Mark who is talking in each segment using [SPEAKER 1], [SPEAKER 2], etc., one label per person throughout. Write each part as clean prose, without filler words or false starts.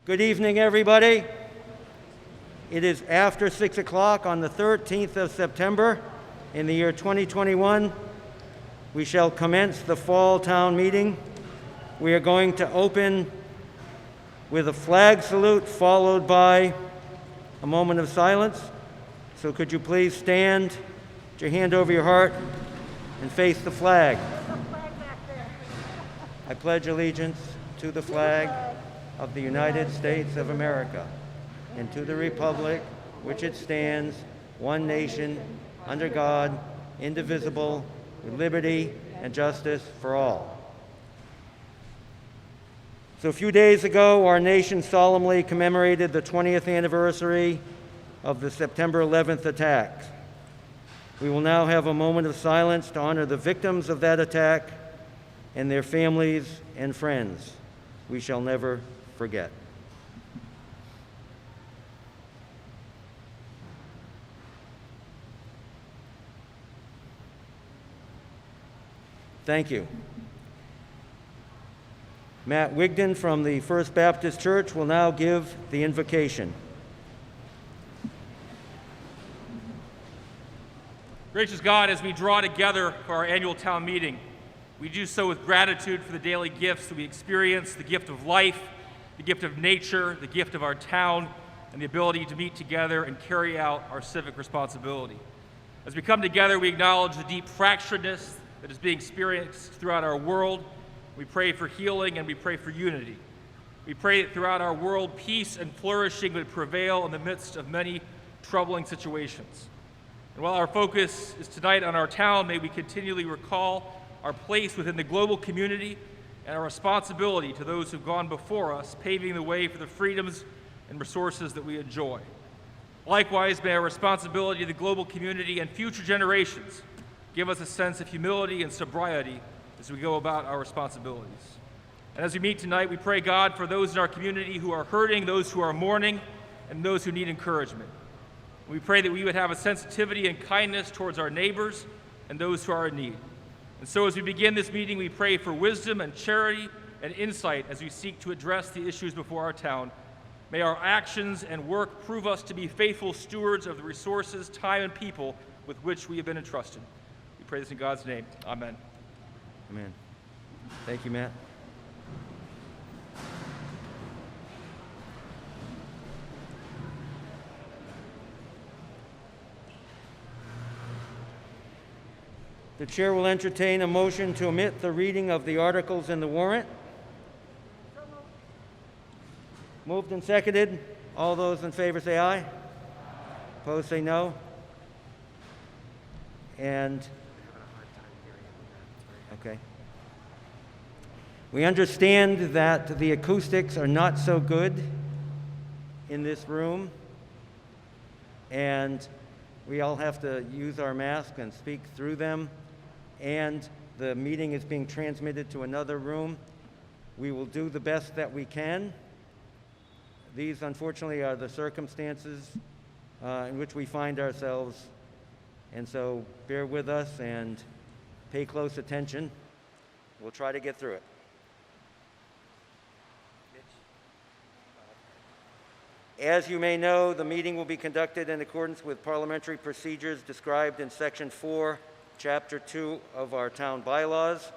[SPEAKER 1] Good evening, everybody. It is after 6 o'clock on the 13th of September in the year 2021. We shall commence the Fall Town Meeting. We are going to open with a flag salute followed by a moment of silence. So could you please stand, put your hand over your heart, and face the flag. I pledge allegiance to the flag of the United States of America and to the republic which it stands, one nation, under God, indivisible, with liberty and justice for all. So a few days ago, our nation solemnly commemorated the 20th anniversary of the September 11th attacks. We will now have a moment of silence to honor the victims of that attack and their families and friends. We shall never forget. Thank you. Matt Wigden from the First Baptist Church will now give the invocation.
[SPEAKER 2] Gracious God, as we draw together for our annual town meeting, we do so with gratitude for the daily gifts that we experience, the gift of life, the gift of nature, the gift of our town, and the ability to meet together and carry out our civic responsibility. As we come together, we acknowledge the deep fracturedness that is being experienced throughout our world. We pray for healing and we pray for unity. We pray that throughout our world, peace and flourishing would prevail in the midst of many troubling situations. And while our focus is tonight on our town, may we continually recall our place within the global community and our responsibility to those who've gone before us, paving the way for the freedoms and resources that we enjoy. Likewise, may our responsibility to the global community and future generations give us a sense of humility and sobriety as we go about our responsibilities. And as we meet tonight, we pray, God, for those in our community who are hurting, those who are mourning, and those who need encouragement. We pray that we would have a sensitivity and kindness towards our neighbors and those who are in need. And so as we begin this meeting, we pray for wisdom and charity and insight as we seek to address the issues before our town. May our actions and work prove us to be faithful stewards of the resources, time, and people with which we have been entrusted. We pray this in God's name. Amen.
[SPEAKER 1] Amen. Thank you, Matt. The chair will entertain a motion to omit the reading of the articles in the warrant. Moved and seconded. All those in favor say aye. Opposed say no. And okay. We understand that the acoustics are not so good in this room, and we all have to use our masks and speak through them, and the meeting is being transmitted to another room. We will do the best that we can. These, unfortunately, are the circumstances in which we find ourselves, and so bear with us and pay close attention. We'll try to get through it. As you may know, the meeting will be conducted in accordance with parliamentary procedures described in Section 4, Chapter 2 of our town bylaws.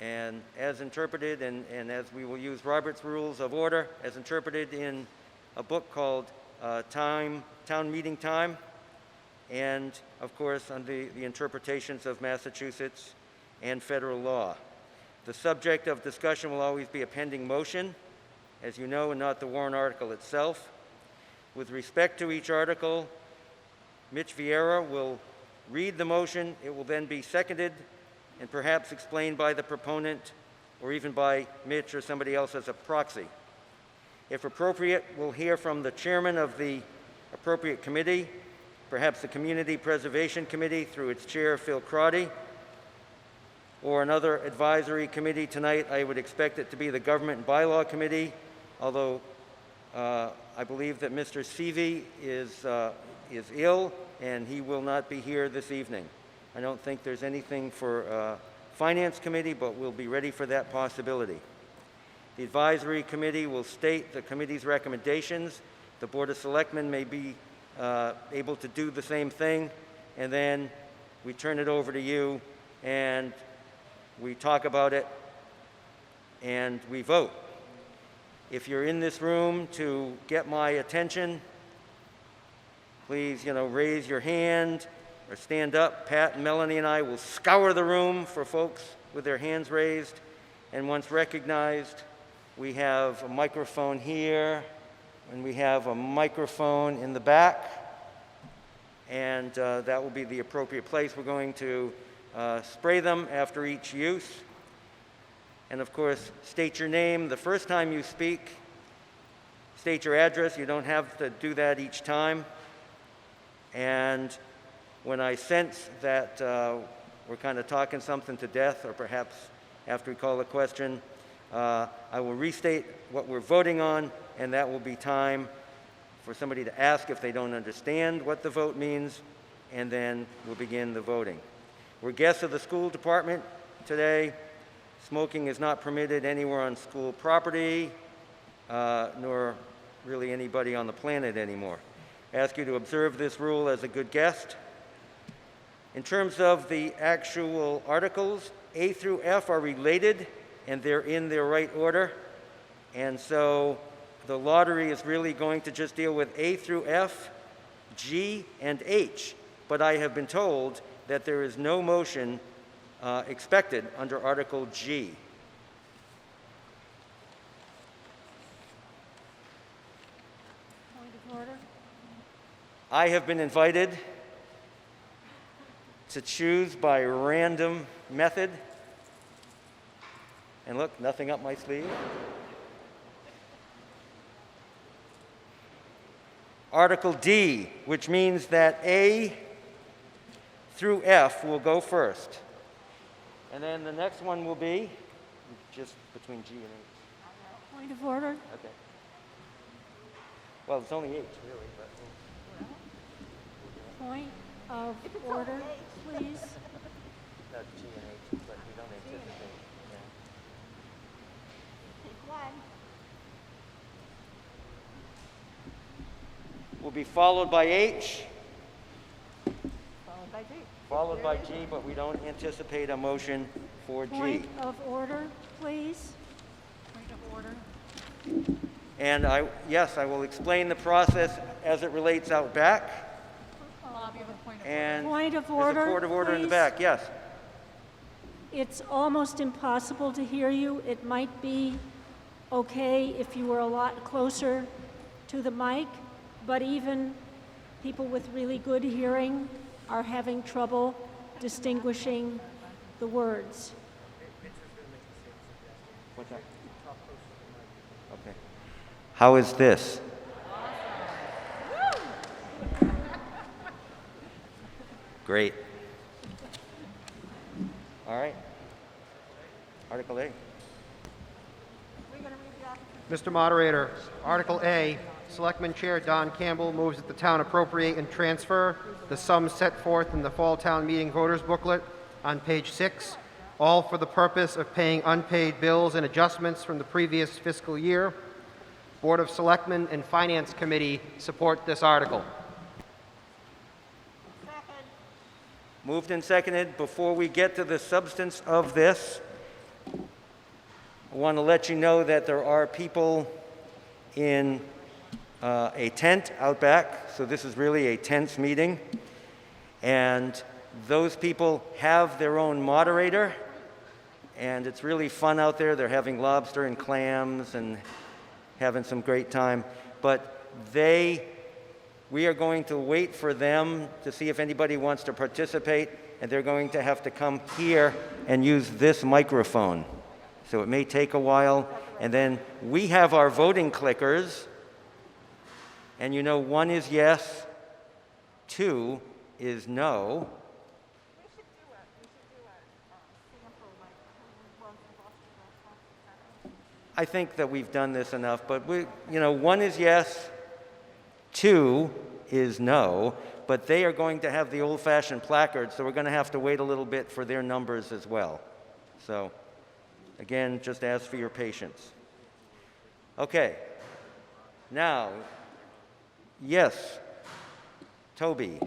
[SPEAKER 1] And as interpreted, and as we will use Robert's Rules of Order, as interpreted in a book called Town Meeting Time, and of course under the interpretations of Massachusetts and federal law. The subject of discussion will always be a pending motion, as you know, and not the warrant article itself. With respect to each article, Mitch Vieira will read the motion. It will then be seconded and perhaps explained by the proponent or even by Mitch or somebody else as a proxy. If appropriate, we'll hear from the chairman of the appropriate committee, perhaps the Community Preservation Committee through its chair, Phil Crotty, or another advisory committee. Tonight, I would expect it to be the Government and Bylaw Committee, although I believe that Mr. Seavey is ill and he will not be here this evening. I don't think there's anything for Finance Committee, but we'll be ready for that possibility. The advisory committee will state the committee's recommendations. The Board of Selectmen may be able to do the same thing, and then we turn it over to you, and we talk about it, and we vote. If you're in this room to get my attention, please, raise your hand or stand up. Pat and Melanie and I will scour the room for folks with their hands raised. And once recognized, we have a microphone here, and we have a microphone in the back. And that will be the appropriate place. We're going to spray them after each use. And of course, state your name the first time you speak. State your address. You don't have to do that each time. And when I sense that we're kind of talking something to death, or perhaps after we call a question, I will restate what we're voting on, and that will be time for somebody to ask if they don't understand what the vote means, and then we'll begin the voting. We're guests of the school department today. Smoking is not permitted anywhere on school property, nor really anybody on the planet anymore. I ask you to observe this rule as a good guest. In terms of the actual articles, A through F are related, and they're in their right order. And so the lottery is really going to just deal with A through F, G, and H. But I have been told that there is no motion expected under Article G.
[SPEAKER 3] Point of order.
[SPEAKER 1] I have been invited to choose by random method. And look, nothing up my sleeve. Article D, which means that A through F will go first. And then the next one will be just between G and H.
[SPEAKER 3] Point of order.
[SPEAKER 1] Okay. Well, it's only H, really, but...
[SPEAKER 3] Point of order, please.
[SPEAKER 1] No, G and H, but we don't anticipate. Will be followed by H,
[SPEAKER 3] Followed by G.
[SPEAKER 1] followed by G, but we don't anticipate a motion for G.
[SPEAKER 3] Point of order, please. Point of order.
[SPEAKER 1] And yes, I will explain the process as it relates out back. And
[SPEAKER 3] Point of
[SPEAKER 1] there's
[SPEAKER 3] order,
[SPEAKER 1] a point of order in the
[SPEAKER 3] please.
[SPEAKER 1] back, yes.
[SPEAKER 3] It's almost impossible to hear you. It might be okay if you were a lot closer to the mic, but even people with really good hearing are having trouble distinguishing the words.
[SPEAKER 1] What's that? Okay. How is this? Great. All right. Article A.
[SPEAKER 4] Mr. Moderator, Article A, Selectman Chair Don Campbell moves that the town appropriate and transfer the sums set forth in the Fall Town Meeting Voters Booklet on page 6, all for the purpose of paying unpaid bills and adjustments from the previous fiscal year. Board of Selectmen and Finance Committee support this article.
[SPEAKER 1] Moved and seconded. Before we get to the substance of this, I want to let you know that there are people in a tent out back, so this is really a tents meeting. And those people have their own moderator, and it's really fun out there. They're having lobster and clams and having some great time. But we are going to wait for them to see if anybody wants to participate, and they're going to have to come here and use this microphone. So it may take a while. And then we have our voting clickers, and one is yes, 2 is no. I think that we've done this enough, but 1 is yes, 2 is no, but they are going to have the old-fashioned placard, so we're going to have to wait a little bit for their numbers as well. So, again, just ask for your patience. Okay. Now, yes, Toby.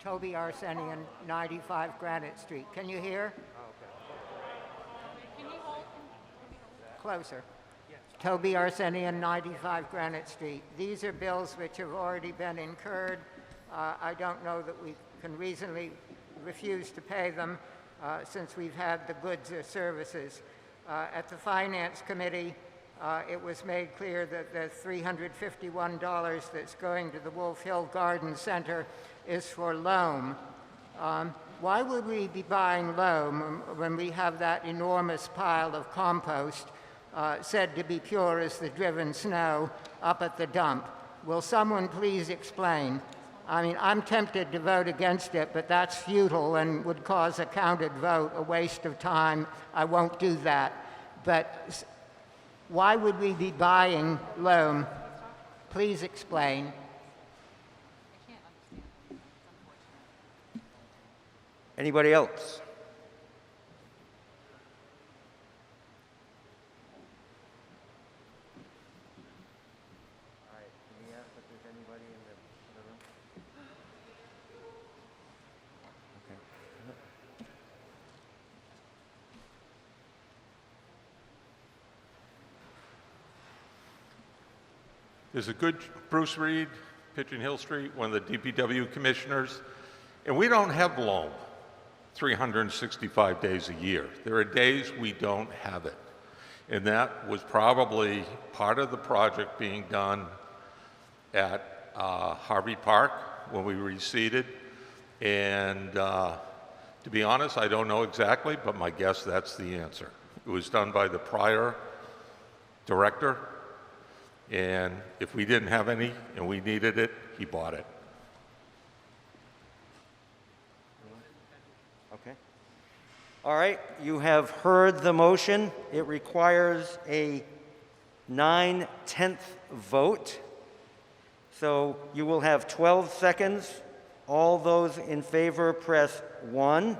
[SPEAKER 5] Toby Arsenian, 95 Granite Street. Can you hear? Closer. Toby Arsenian, 95 Granite Street. These are bills which have already been incurred. I don't know that we can reasonably refuse to pay them since we've had the goods or services. At the Finance Committee, it was made clear that the $351 that's going to the Wolf Hill Garden Center is for loam. Why would we be buying loam when we have that enormous pile of compost said to be pure as the driven snow up at the dump? Will someone please explain? I mean, I'm tempted to vote against it, but that's futile and would cause a counted vote, a waste of time. I won't do that. But why would we be buying loam? Please explain.
[SPEAKER 1] Anybody else? All right, can we ask if there's anybody in the room? Okay.
[SPEAKER 6] There's a good Bruce Reed, Pigeon Hill Street, one of the DPW commissioners, and we don't have loam 365 days a year. There are days we don't have it. And that was probably part of the project being done at Harvey Park when we reseeded. And to be honest, I don't know exactly, but my guess that's the answer. It was done by the prior director. And if we didn't have any and we needed it, he bought it.
[SPEAKER 1] Okay. All right, you have heard the motion. It requires a 9/10 vote. So you will have 12 seconds. All those in favor press 1,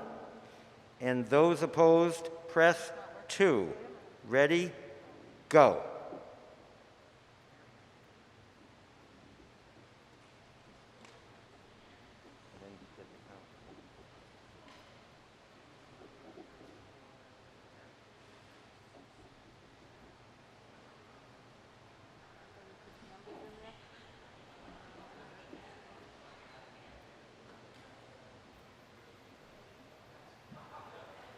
[SPEAKER 1] and those opposed press 2. Ready? Go.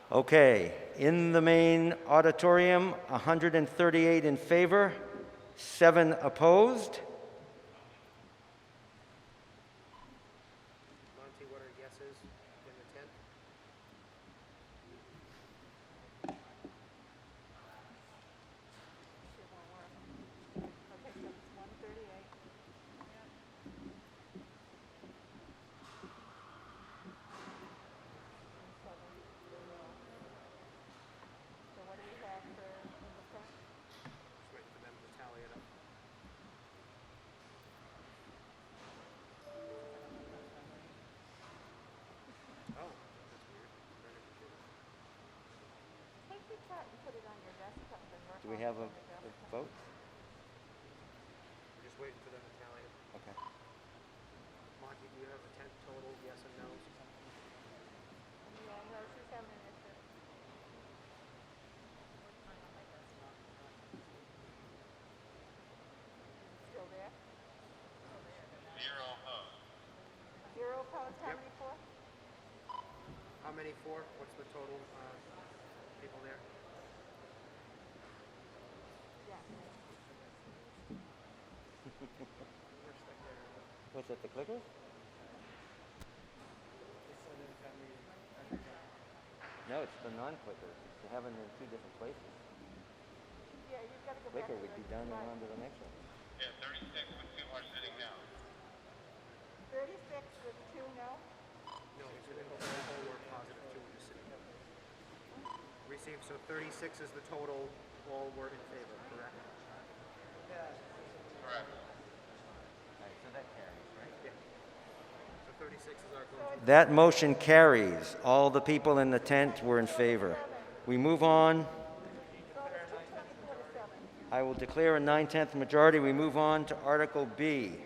[SPEAKER 1] Okay, in the main auditorium, 138 in favor, 7 opposed.
[SPEAKER 4] Monty, what are yeses in the 10th? Just waiting for them to tally it up. Oh, that's weird.
[SPEAKER 1] Do we have a vote?
[SPEAKER 4] We're just waiting for them to tally it.
[SPEAKER 1] Okay.
[SPEAKER 4] Monty, do you have the 10th total, yes and no's?
[SPEAKER 7] Zero opposed, how
[SPEAKER 4] Yep.
[SPEAKER 7] many for?
[SPEAKER 4] How many for? What's the total people there?
[SPEAKER 1] What's that, the clicker? No, it's the non-clickers. They have them in 2 different places.
[SPEAKER 7] Yeah, you've got to go back.
[SPEAKER 1] Clicker would be done and on to the next one.
[SPEAKER 7] 36 with 2 no?
[SPEAKER 4] No, it's an all were positive, 2 were just sitting. Received, so 36 is the total, all were in favor, correct?
[SPEAKER 1] All right, so that carries, right?
[SPEAKER 4] Yeah.
[SPEAKER 1] That motion carries. All the people in the tent were in favor. We move on. I will declare a 9/10 majority. We move on to Article B.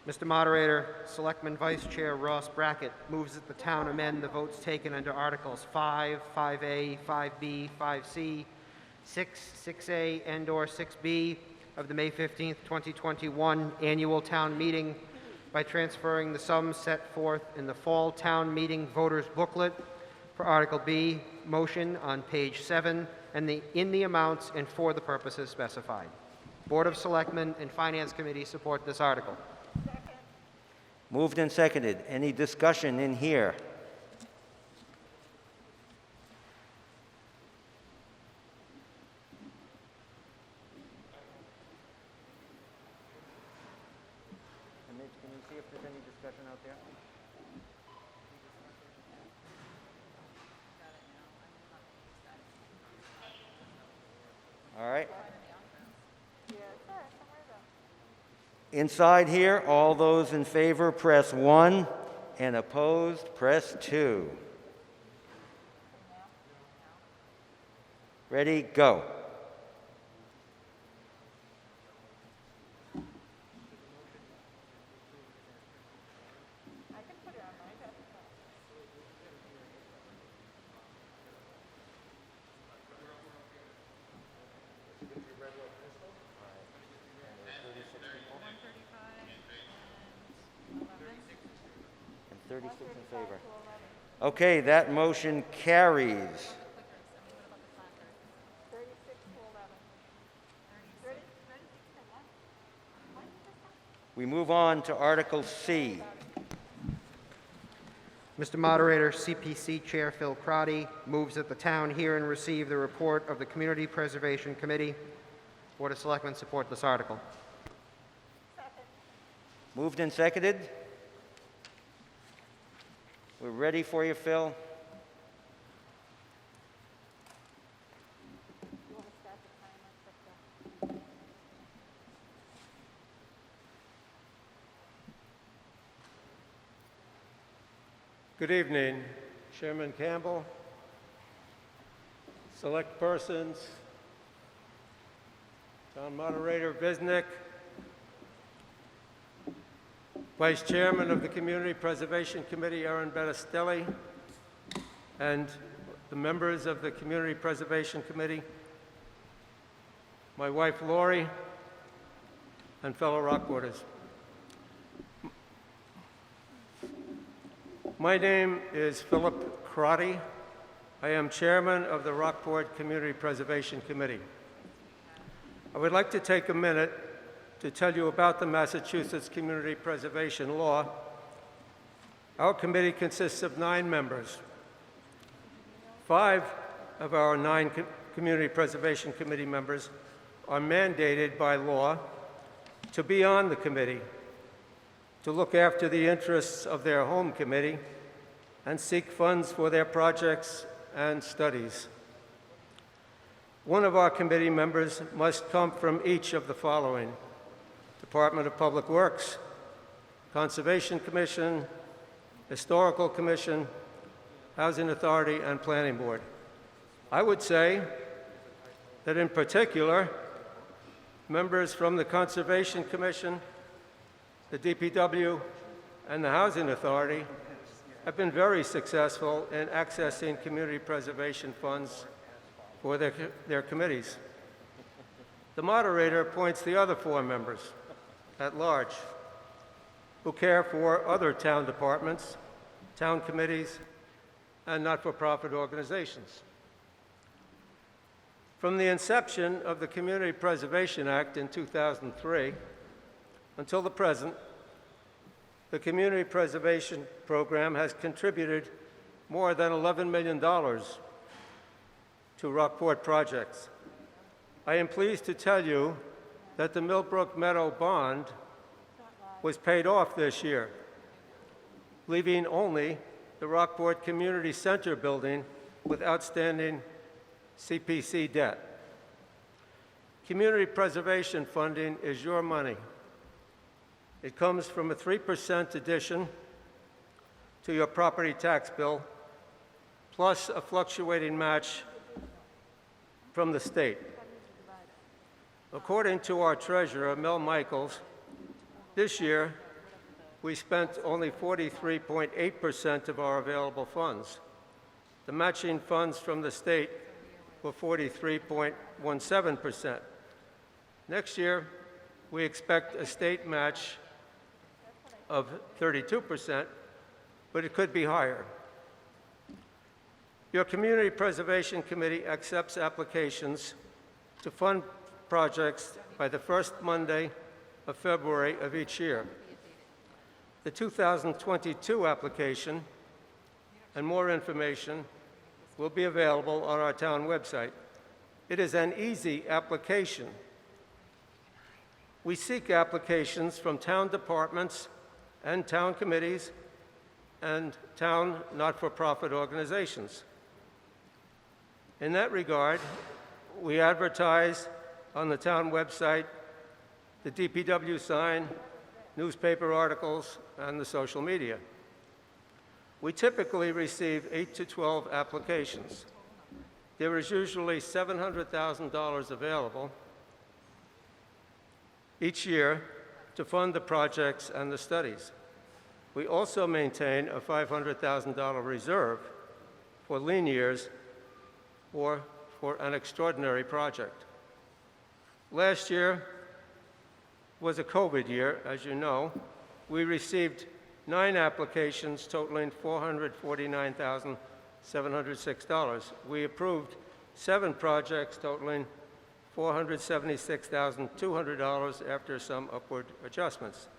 [SPEAKER 4] Mr. Moderator, Selectman Vice Chair Ross Brackett moves that the town amend the votes taken under Articles 5, 5A, 5B, 5C, 6, 6A, and/or 6B of the May 15th, 2021 annual town meeting by transferring the sums set forth in the Fall Town Meeting Voters Booklet for Article B motion on page 7 and in the amounts and for the purposes specified. Board of Selectmen and Finance Committee support this article.
[SPEAKER 1] Moved and seconded. Any discussion in here? Can you see if there's any discussion out there? All right. Inside here, all those in favor, press 1, and opposed, press 2. Ready, go. And 36 in favor. Okay, that motion carries.
[SPEAKER 7] 36 to 11.
[SPEAKER 1] We move on to Article C.
[SPEAKER 4] Mr. Moderator, CPC Chair Phil Crotty moves that the town hear and receive the report of the Community Preservation Committee. Board of Selectmen support this article.
[SPEAKER 1] Moved and seconded. We're ready for you, Phil.
[SPEAKER 8] Good evening, Chairman Campbell, select persons, Town Moderator Visnick, Vice Chairman of the Community Preservation Committee, Aaron Bettistelli, and the members of the Community Preservation Committee, my wife Lori, and fellow Rockporters. My name is Philip Crotty. I am Chairman of the Rockport Community Preservation Committee. I would like to take a minute to tell you about the Massachusetts Community Preservation Law. Our committee consists of 9 members. 5 of our 9 Community Preservation Committee members are mandated by law to be on the committee, to look after the interests of their home committee and seek funds for their projects and studies. One of our committee members must come from each of the following: Department of Public Works, Conservation Commission, Historical Commission, Housing Authority, and Planning Board. I would say that in particular, members from the Conservation Commission, the DPW, and the Housing Authority have been very successful in accessing community preservation funds for their committees. The moderator appoints the other 4 members at large who care for other town departments, town committees, and not-for-profit organizations. From the inception of the Community Preservation Act in 2003 until the present, the Community Preservation Program has contributed more than $11 million to Rockport projects. I am pleased to tell you that the Millbrook Meadow bond was paid off this year, leaving only the Rockport Community Center building with outstanding CPC debt. Community preservation funding is your money. It comes from a 3% addition to your property tax bill, plus a fluctuating match from the state. According to our treasurer, Mel Michaels, this year we spent only 43.8% of our available funds. The matching funds from the state were 43.17%. Next year, we expect a state match of 32%, but it could be higher. Your Community Preservation Committee accepts applications to fund projects by the first Monday of February of each year. The 2022 application and more information will be available on our town website. It is an easy application. We seek applications from town departments and town committees and town not-for-profit organizations. In that regard, we advertise on the town website, the DPW sign, newspaper articles, and the social media. We typically receive 8 to 12 applications. There is usually $700,000 available each year to fund the projects and the studies. We also maintain a $500,000 reserve for lean years or for an extraordinary project. Last year was a COVID year, as you know. We received 9 applications totaling $449,706. We approved 7 projects totaling $476,200 after some upward adjustments.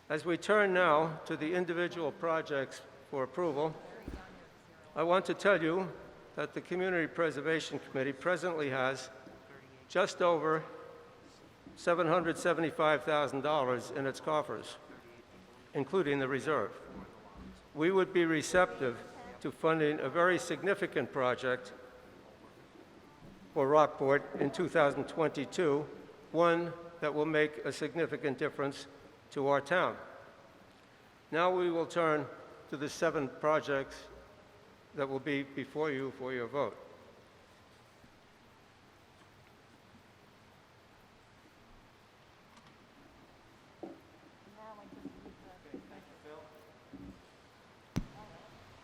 [SPEAKER 8] As we turn now to the individual projects for approval, I want to tell you that the Community Preservation Committee presently has just over $775,000 in its coffers, including the reserve. We would be receptive to funding a very significant project for Rockport in 2022, one that will make a significant difference to our town. Now we will turn to the 7 projects that will be before you for your vote.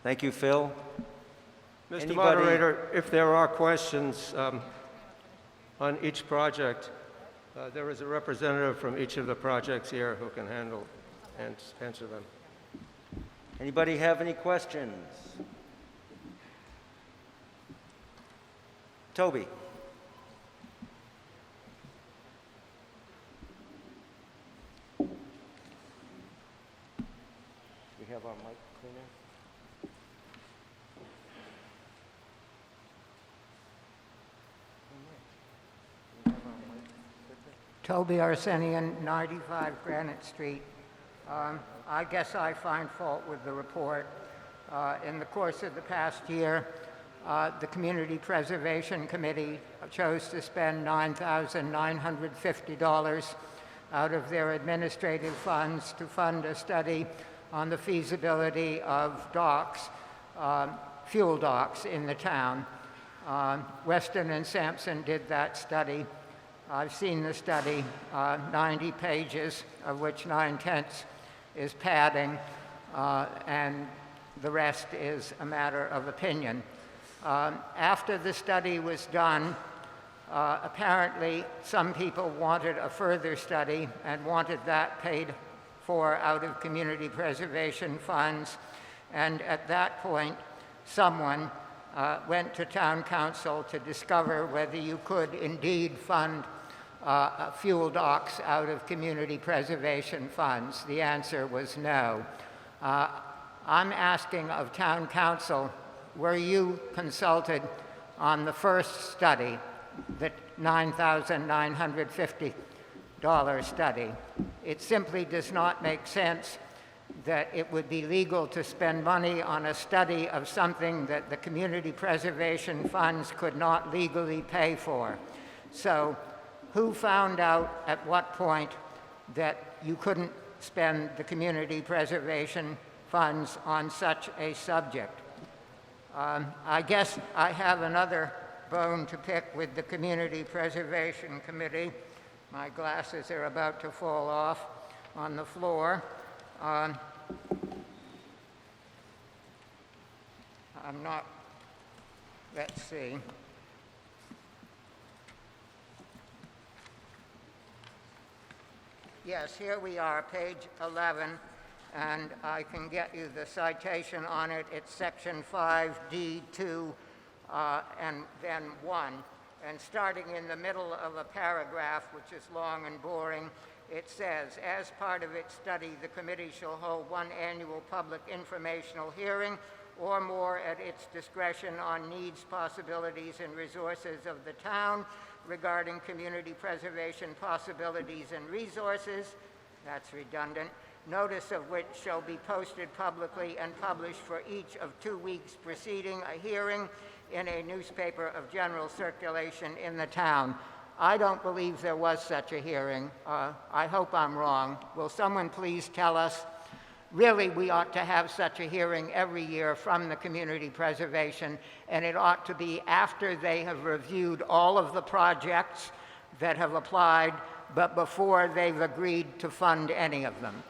[SPEAKER 1] Thank you, Phil.
[SPEAKER 8] Mr.
[SPEAKER 1] Anybody-
[SPEAKER 8] Moderator, if there are questions on each project, there is a representative from each of the projects here who can handle and answer them.
[SPEAKER 1] Anybody have any questions? Toby? We have our mic cleaner?
[SPEAKER 5] Toby Arsenian, 95 Granite Street. I guess I find fault with the report. In the course of the past year, the Community Preservation Committee chose to spend $9,950 out of their administrative funds to fund a study on the feasibility of docks, fuel docks in the town. Weston and Sampson did that study. I've seen the study, 90 pages, of which 9/10 is padding, and the rest is a matter of opinion. After the study was done, apparently some people wanted a further study and wanted that paid for out of community preservation funds, and at that point, someone went to town council to discover whether you could indeed fund fuel docks out of community preservation funds. The answer was no. I'm asking of town council, were you consulted on the first study, the $9,950 study? It simply does not make sense that it would be legal to spend money on a study of something that the community preservation funds could not legally pay for. So who found out at what point that you couldn't spend the community preservation funds on such a subject. I guess I have another bone to pick with the Community Preservation Committee. My glasses are about to fall off on the floor. I'm not, let's see. Yes, here we are, page 11, and I can get you the citation on it. It's section 5D2 and then 1. And starting in the middle of a paragraph, which is long and boring, it says, as part of its study, the committee shall hold one annual public informational hearing or more at its discretion on needs, possibilities, and resources of the town regarding community preservation possibilities and resources. That's redundant. Notice of which shall be posted publicly and published for each of 2 weeks preceding a hearing in a newspaper of general circulation in the town. I don't believe there was such a hearing. I hope I'm wrong. Will someone please tell us? Really, we ought to have such a hearing every year from the community preservation, and it ought to be after they have reviewed all of the projects that have applied, but before they've agreed to fund any of them.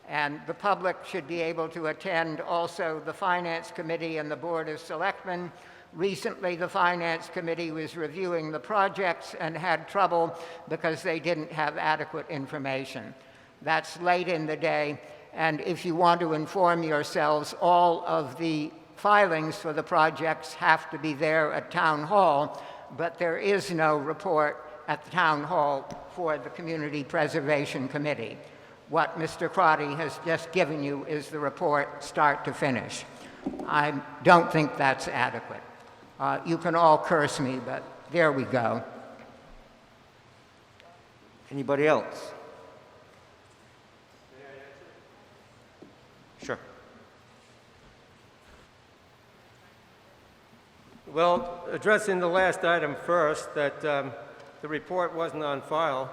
[SPEAKER 5] And the public should be able to attend also the Finance Committee and the Board of Selectmen. Recently, the Finance Committee was reviewing the projects and had trouble because they didn't have adequate information. That's late in the day, and if you want to inform yourselves, all of the filings for the projects have to be there at Town Hall, but there is no report at the Town Hall for the Community Preservation Committee. What Mr. Crotty has just given you is the report start to finish. I don't think that's adequate. You can all curse me, but there we go.
[SPEAKER 1] Anybody else? Sure.
[SPEAKER 8] Well, addressing the last item first, that the report wasn't on file.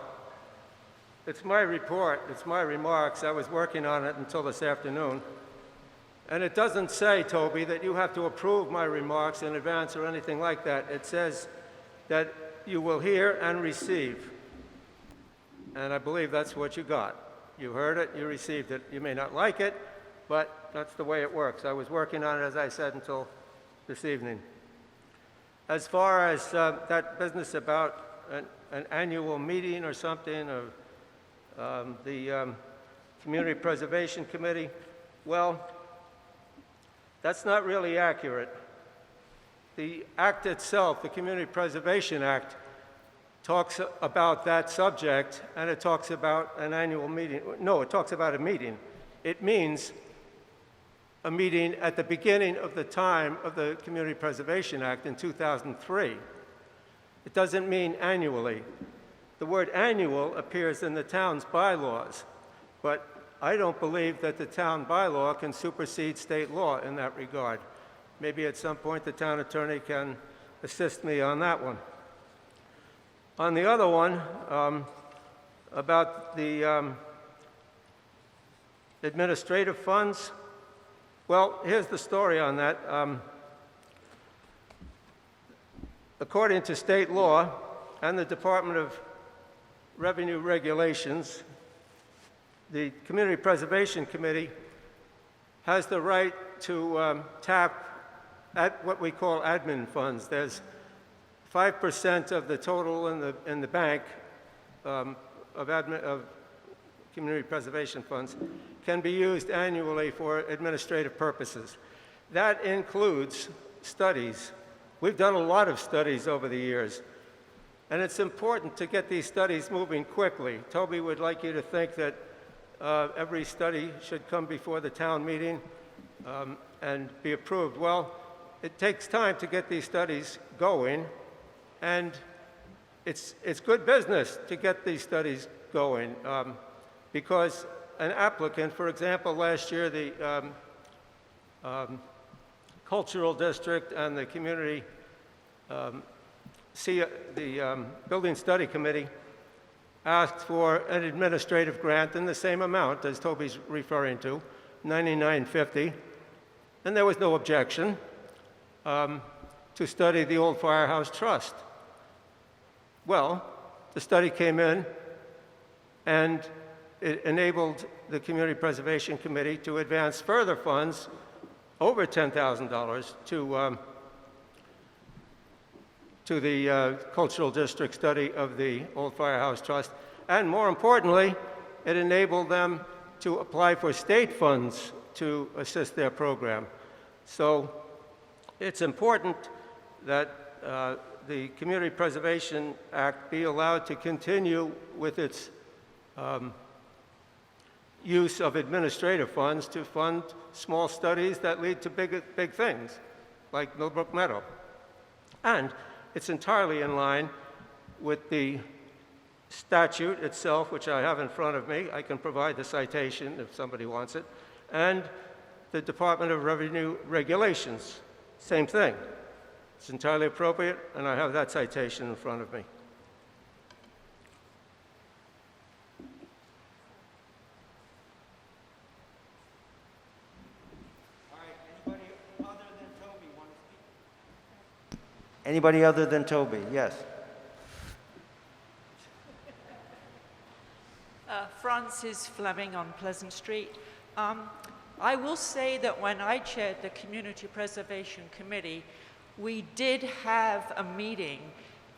[SPEAKER 8] It's my report, it's my remarks. I was working on it until this afternoon. And it doesn't say, Toby, that you have to approve my remarks in advance or anything like that. It says that you will hear and receive. And I believe that's what you got. You heard it, you received it. You may not like it, but that's the way it works. I was working on it, as I said, until this evening. As far as that business about an annual meeting or something, or the Community Preservation Committee, well, that's not really accurate. The act itself, the Community Preservation Act, talks about that subject, and it talks about an annual meeting. No, it talks about a meeting. It means a meeting at the beginning of the time of the Community Preservation Act in 2003. It doesn't mean annually. The word annual appears in the town's bylaws, but I don't believe that the town bylaw can supersede state law in that regard. Maybe at some point the town attorney can assist me on that one. On the other one, about the administrative funds, well, here's the story on that. According to state law and the Department of Revenue regulations, the Community Preservation Committee has the right to tap at what we call admin funds. There's 5% of the total in the bank of community preservation funds can be used annually for administrative purposes. That includes studies. We've done a lot of studies over the years, and it's important to get these studies moving quickly. Toby would like you to think that every study should come before the town meeting and be approved. Well, it takes time to get these studies going, and it's good business to get these studies going because an applicant, for example, last year the Cultural District and the Community, the Building Study Committee asked for an administrative grant in the same amount as Toby's referring to, $99.50, and there was no objection to study the old firehouse trust. Well, the study came in, and it enabled the Community Preservation Committee to advance further funds over $10,000 to the Cultural District study of the Old Firehouse Trust. And more importantly, it enabled them to apply for state funds to assist their program. So it's important that the Community Preservation Act be allowed to continue with its use of administrative funds to fund small studies that lead to big things, like Millbrook Meadow. And it's entirely in line with the statute itself, which I have in front of me. I can provide the citation if somebody wants it. And the Department of Revenue regulations, same thing. It's entirely appropriate, and I have that citation in front of me.
[SPEAKER 1] Anybody other than Toby? Yes.
[SPEAKER 9] Frances Fleming on Pleasant Street. I will say that when I chaired the Community Preservation Committee, we did have a meeting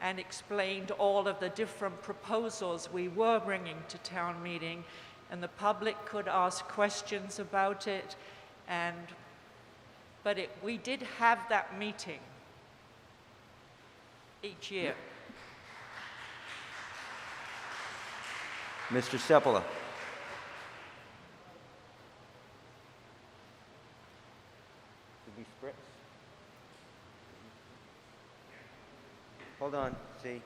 [SPEAKER 9] and explained all of the different proposals we were bringing to town meeting, and the public could ask questions about it. But we did have that meeting each year.
[SPEAKER 1] Mr. Sepula. Did we spritz? Hold on, see.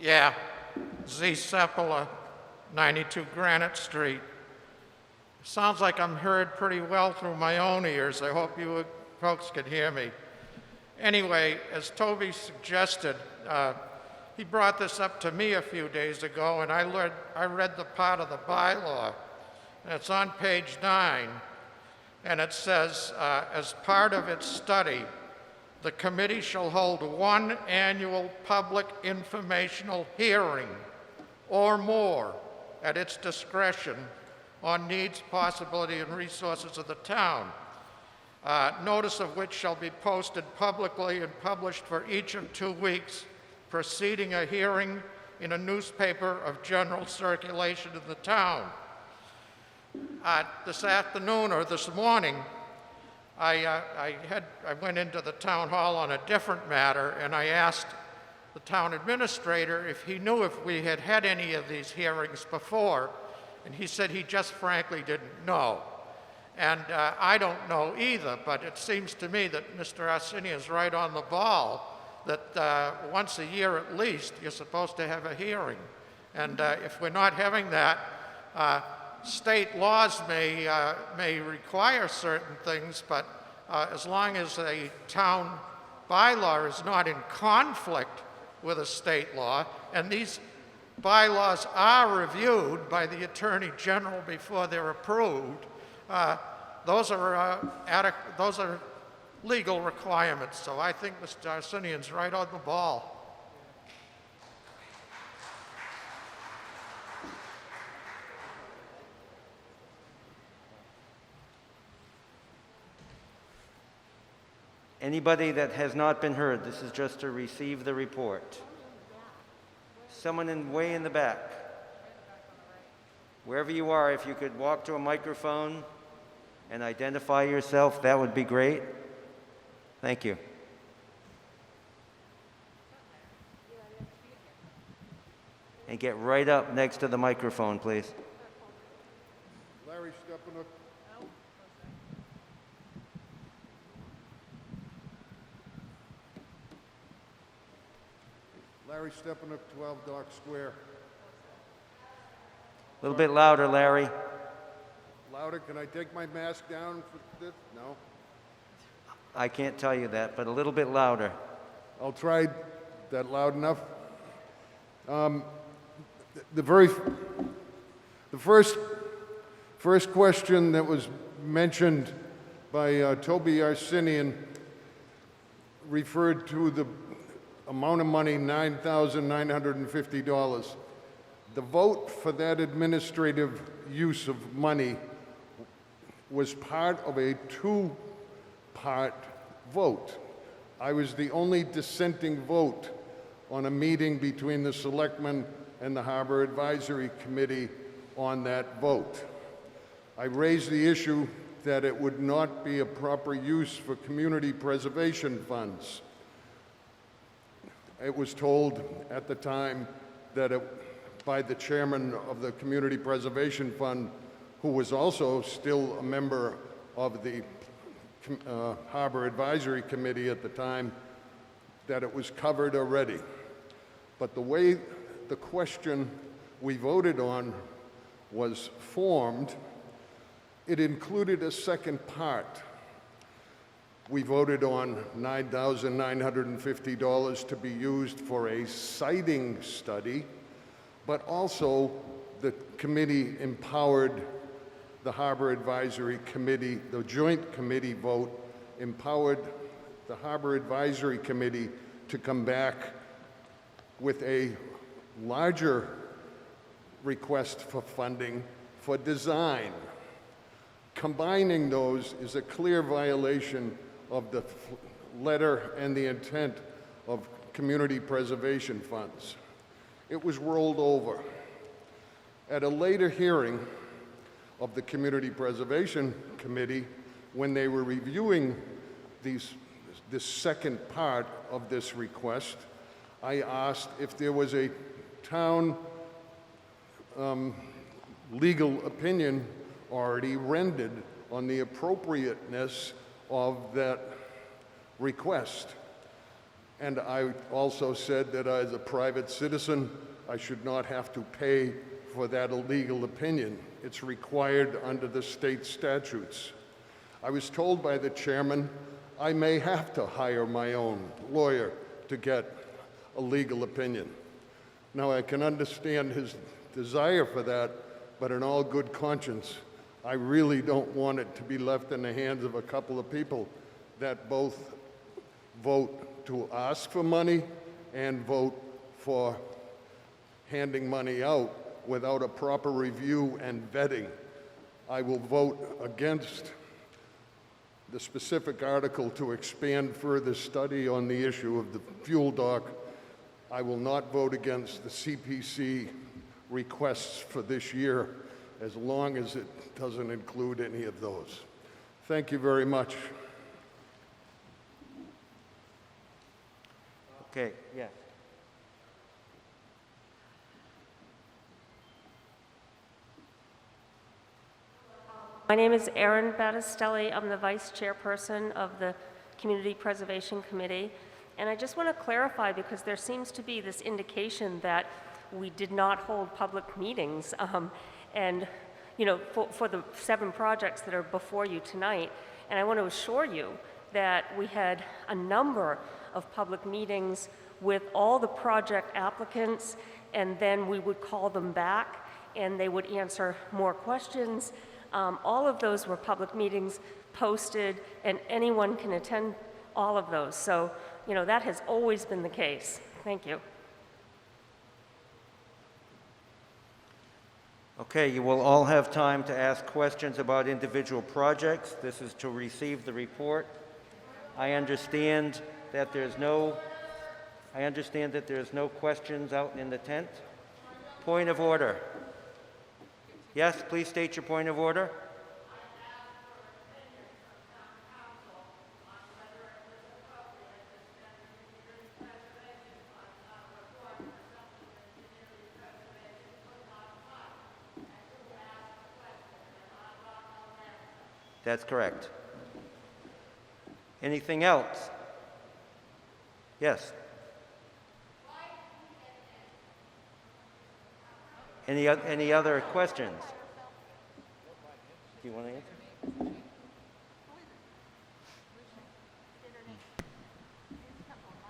[SPEAKER 10] Yeah, Z. Sepula, 92 Granite Street. Sounds like I'm heard pretty well through my own ears. I hope you folks can hear me. Anyway, as Toby suggested, he brought this up to me a few days ago, and I read the part of the bylaw. And it's on page 9, and it says, as part of its study, the committee shall hold one annual public informational hearing or more at its discretion on needs, possibility, and resources of the town, notice of which shall be posted publicly and published for each of 2 weeks preceding a hearing in a newspaper of general circulation in the town. This afternoon or this morning, I went into the town hall on a different matter, and I asked the town administrator if he knew if we had had any of these hearings before, and he said he just frankly didn't know. And I don't know either, but it seems to me that Mr. Arsini is right on the ball, that once a year at least, you're supposed to have a hearing. And if we're not having that, state laws may require certain things, but as long as a town bylaw is not in conflict with a state law, and these bylaws are reviewed by the Attorney General before they're approved, those are legal requirements. So I think Mr. Arsinian's right on the ball.
[SPEAKER 1] Anybody that has not been heard, this is just to receive the report. Someone way in the back. Wherever you are, if you could walk to a microphone and identify yourself, that would be great. Thank you. And get right up next to the microphone, please.
[SPEAKER 11] Larry Stepanuck. Larry Stepanuck, 12 Dock Square.
[SPEAKER 1] A little bit louder, Larry.
[SPEAKER 11] Louder? Can I take my mask down for this? No?
[SPEAKER 1] I can't tell you that, but a little bit louder.
[SPEAKER 11] I'll try that loud enough. The first question that was mentioned by Toby Arsenian referred to the amount of money, $9,950. The vote for that administrative use of money was part of a two-part vote. I was the only dissenting vote on a meeting between the Selectmen and the Harbor Advisory Committee on that vote. I raised the issue that it would not be a proper use for community preservation funds. It was told at the time that by the chairman of the Community Preservation Fund, who was also still a member of the Harbor Advisory Committee at the time, that it was covered already. But the way the question we voted on was formed, it included a second part. We voted on $9,950 to be used for a siting study, but also the committee empowered the Harbor Advisory Committee, the joint committee vote empowered the Harbor Advisory Committee to come back with a larger request for funding for design. Combining those is a clear violation of the letter and the intent of community preservation funds. It was rolled over. At a later hearing of the Community Preservation Committee, when they were reviewing this second part of this request, I asked if there was a town legal opinion already rendered on the appropriateness of that request. And I also said that as a private citizen, I should not have to pay for that legal opinion. It's required under the state statutes. I was told by the chairman I may have to hire my own lawyer to get a legal opinion. Now, I can understand his desire for that, but in all good conscience, I really don't want it to be left in the hands of a couple of people that both vote to ask for money and vote for handing money out without a proper review and vetting. I will vote against the specific article to expand further study on the issue of the fuel dock. I will not vote against the CPC requests for this year as long as it doesn't include any of those. Thank you very much.
[SPEAKER 1] Okay, yeah.
[SPEAKER 12] My name is Erin Battistelli. I'm the vice chairperson of the Community Preservation Committee. And I just want to clarify, because there seems to be this indication that we did not hold public meetings. And, you know, for the 7 projects that are before you tonight. And I want to assure you that we had a number of public meetings with all the project applicants, and then we would call them back and they would answer more questions. All of those were public meetings posted, and anyone can attend all of those. So, you know, that has always been the case. Thank you.
[SPEAKER 1] Okay, you will all have time to ask questions about individual projects. This is to receive the report. I understand that there's no questions out in the tent. Point of order. Yes, please state your point of order. That's correct. Anything else? Yes. Any other questions? Do you want to answer?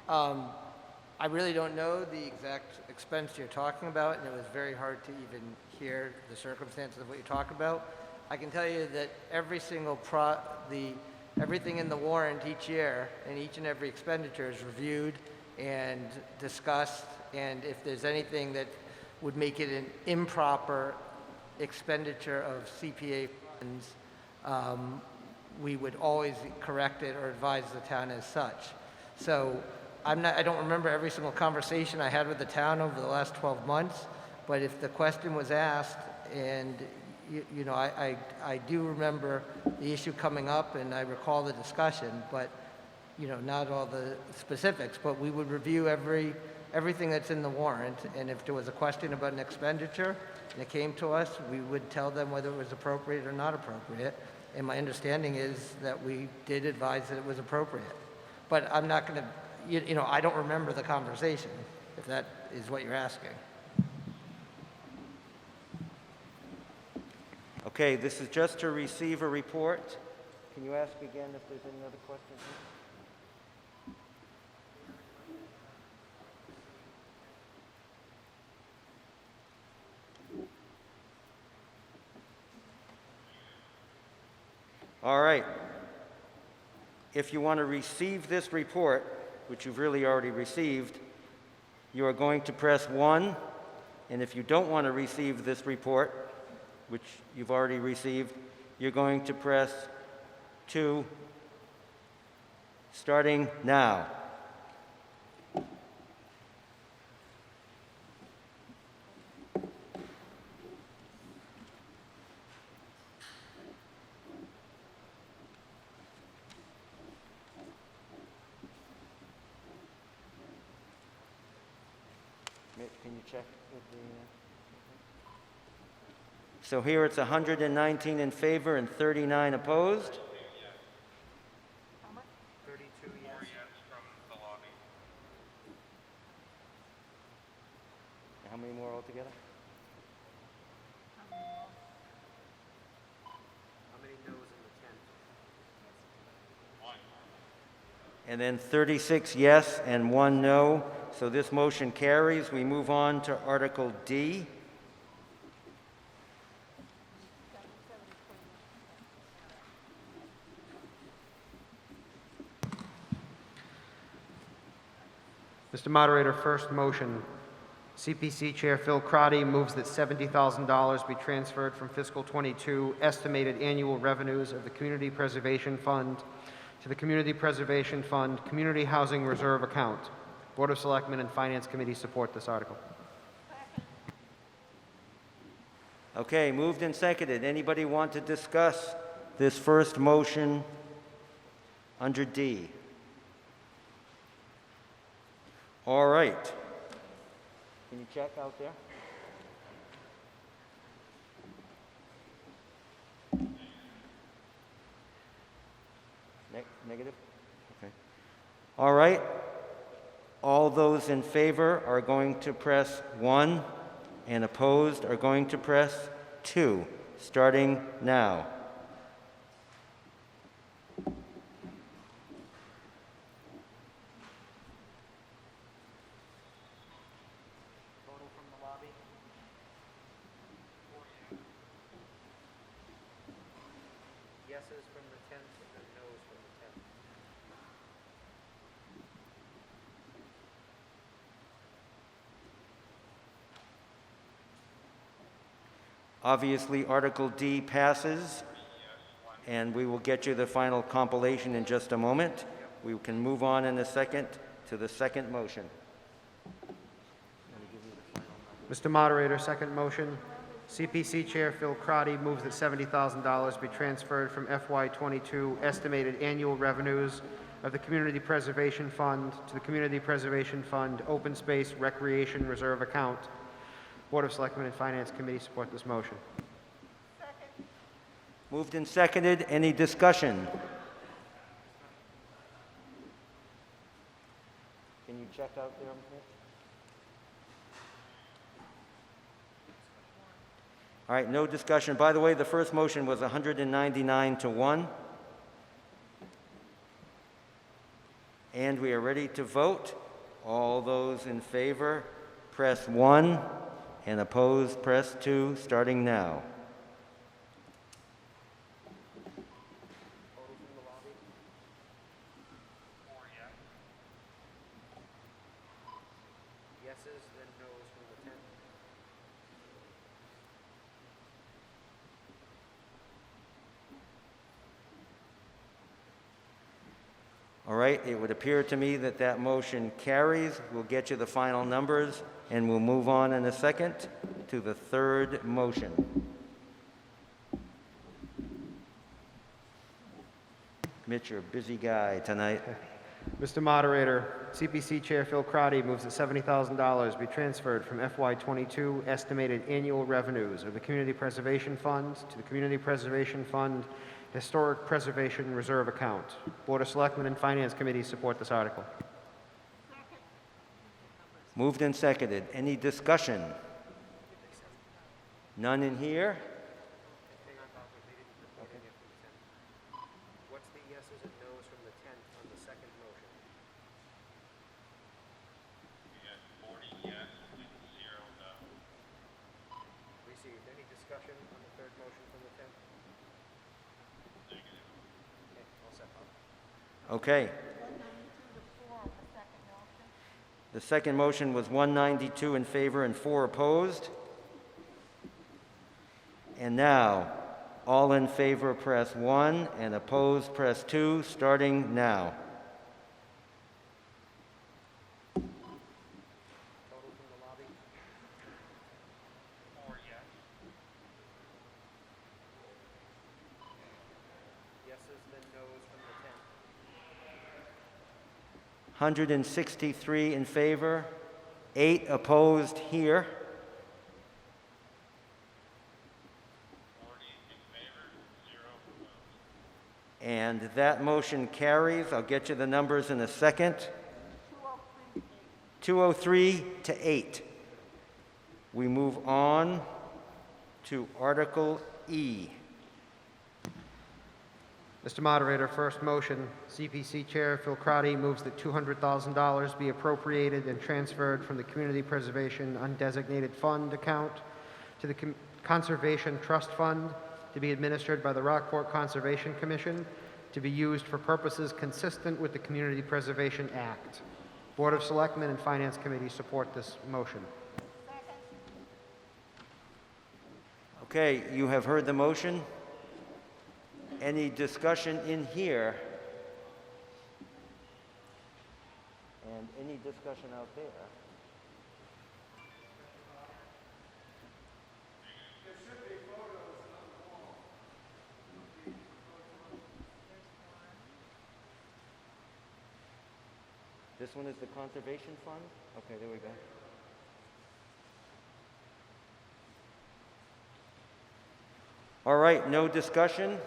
[SPEAKER 13] I really don't know the exact expense you're talking about, and it was very hard to even hear the circumstances of what you're talking about. I can tell you that every single everything in the warrant each year and each and every expenditure is reviewed and discussed, and if there's anything that would make it an improper expenditure of CPA funds, we would always correct it or advise the town as such. So I don't remember every single conversation I had with the town over the last 12 months, but if the question was asked, and you know, I do remember the issue coming up, and I recall the discussion, but you know, not all the specifics, but we would review everything that's in the warrant, and if there was a question about an expenditure and it came to us, we would tell them whether it was appropriate or not appropriate, and my understanding is that we did advise that it was appropriate. But I'm not going to, you know, I don't remember the conversation, if that is what you're asking.
[SPEAKER 1] Okay, this is just to receive a report. Can you ask again if there's any other questions? All right. If you want to receive this report, which you've really already received, you are going to press 1. And if you don't want to receive this report, which you've already received, you're going to press 2, starting now. Can you check with the... So here it's 119 in favor and 39 opposed.
[SPEAKER 13] 32 yes.
[SPEAKER 1] How many more altogether?
[SPEAKER 13] How many no's in the 10?
[SPEAKER 1] And then 36 yes and 1 no. So this motion carries. We move on to Article D.
[SPEAKER 4] Mr. Moderator, first motion. CPC Chair Phil Crotty moves that $70,000 be transferred from fiscal 22 estimated annual revenues of the Community Preservation Fund to the Community Preservation Fund Community Housing Reserve account. Board of Selectmen and Finance Committee support this article.
[SPEAKER 1] Okay, moved and seconded. Anybody want to discuss this first motion under D? All right. Can you check out there? Negative? Okay. All right. All those in favor are going to press 1, and opposed are going to press 2, starting now.
[SPEAKER 13] Total from the lobby? 4 yeses from the 10th and noes from the 10th.
[SPEAKER 1] Obviously, Article D passes, and we will get you the final compilation in just a moment. We can move on in a second to the second motion.
[SPEAKER 4] Mr. Moderator, second motion. CPC Chair Phil Crotty moves that $70,000 be transferred from FY22 estimated annual revenues of the Community Preservation Fund to the Community Preservation Fund Open Space Recreation Reserve account. Board of Selectmen and Finance Committee support this motion.
[SPEAKER 1] Moved and seconded. Any discussion? Can you check out there? All right, no discussion. By the way, the first motion was 199 to 1. And we are ready to vote. All those in favor, press 1, and opposed, press 2, starting now.
[SPEAKER 4] Yeses, then noes from the 10.
[SPEAKER 1] All right, it would appear to me that that motion carries. We'll get you the final numbers, and we'll move on in a second to the third motion. Mitch, you're a busy guy tonight.
[SPEAKER 4] Mr. Moderator, CPC Chair Phil Crotty moves that $70,000 be transferred from FY22 estimated annual revenues of the Community Preservation Fund to the Community Preservation Fund Historic Preservation Reserve Account. Board of Selectmen and Finance Committee support this article.
[SPEAKER 1] Moved and seconded. Any discussion? None in here?
[SPEAKER 4] What's the yeses and noes from the 10 on the second motion?
[SPEAKER 6] We had 40 yes and 0 no.
[SPEAKER 4] Received. Any discussion on the third motion from the 10?
[SPEAKER 6] Negative.
[SPEAKER 4] Okay, all set, Bob.
[SPEAKER 1] Okay. The second motion was 192 in favor and 4 opposed. And now, all in favor press 1 and opposed press 2, starting now.
[SPEAKER 4] Total from the lobby?
[SPEAKER 6] 4 yes.
[SPEAKER 4] Yeses, then noes from the 10.
[SPEAKER 1] 163 in favor, 8 opposed here.
[SPEAKER 6] 40 in favor, 0 opposed.
[SPEAKER 1] And that motion carries. I'll get you the numbers in a second. 203 to 8. We move on to Article E.
[SPEAKER 4] Mr. Moderator, first motion, CPC Chair Phil Crotty moves that $200,000 be appropriated and transferred from the Community Preservation Undesignated Fund account to the Conservation Trust Fund to be administered by the Rockport Conservation Commission to be used for purposes consistent with the Community Preservation Act. Board of Selectmen and Finance Committee support this motion.
[SPEAKER 1] Okay, you have heard the motion. Any discussion in here? And any discussion out there? This one is the Conservation Fund? Okay, there we go. All right, no discussion.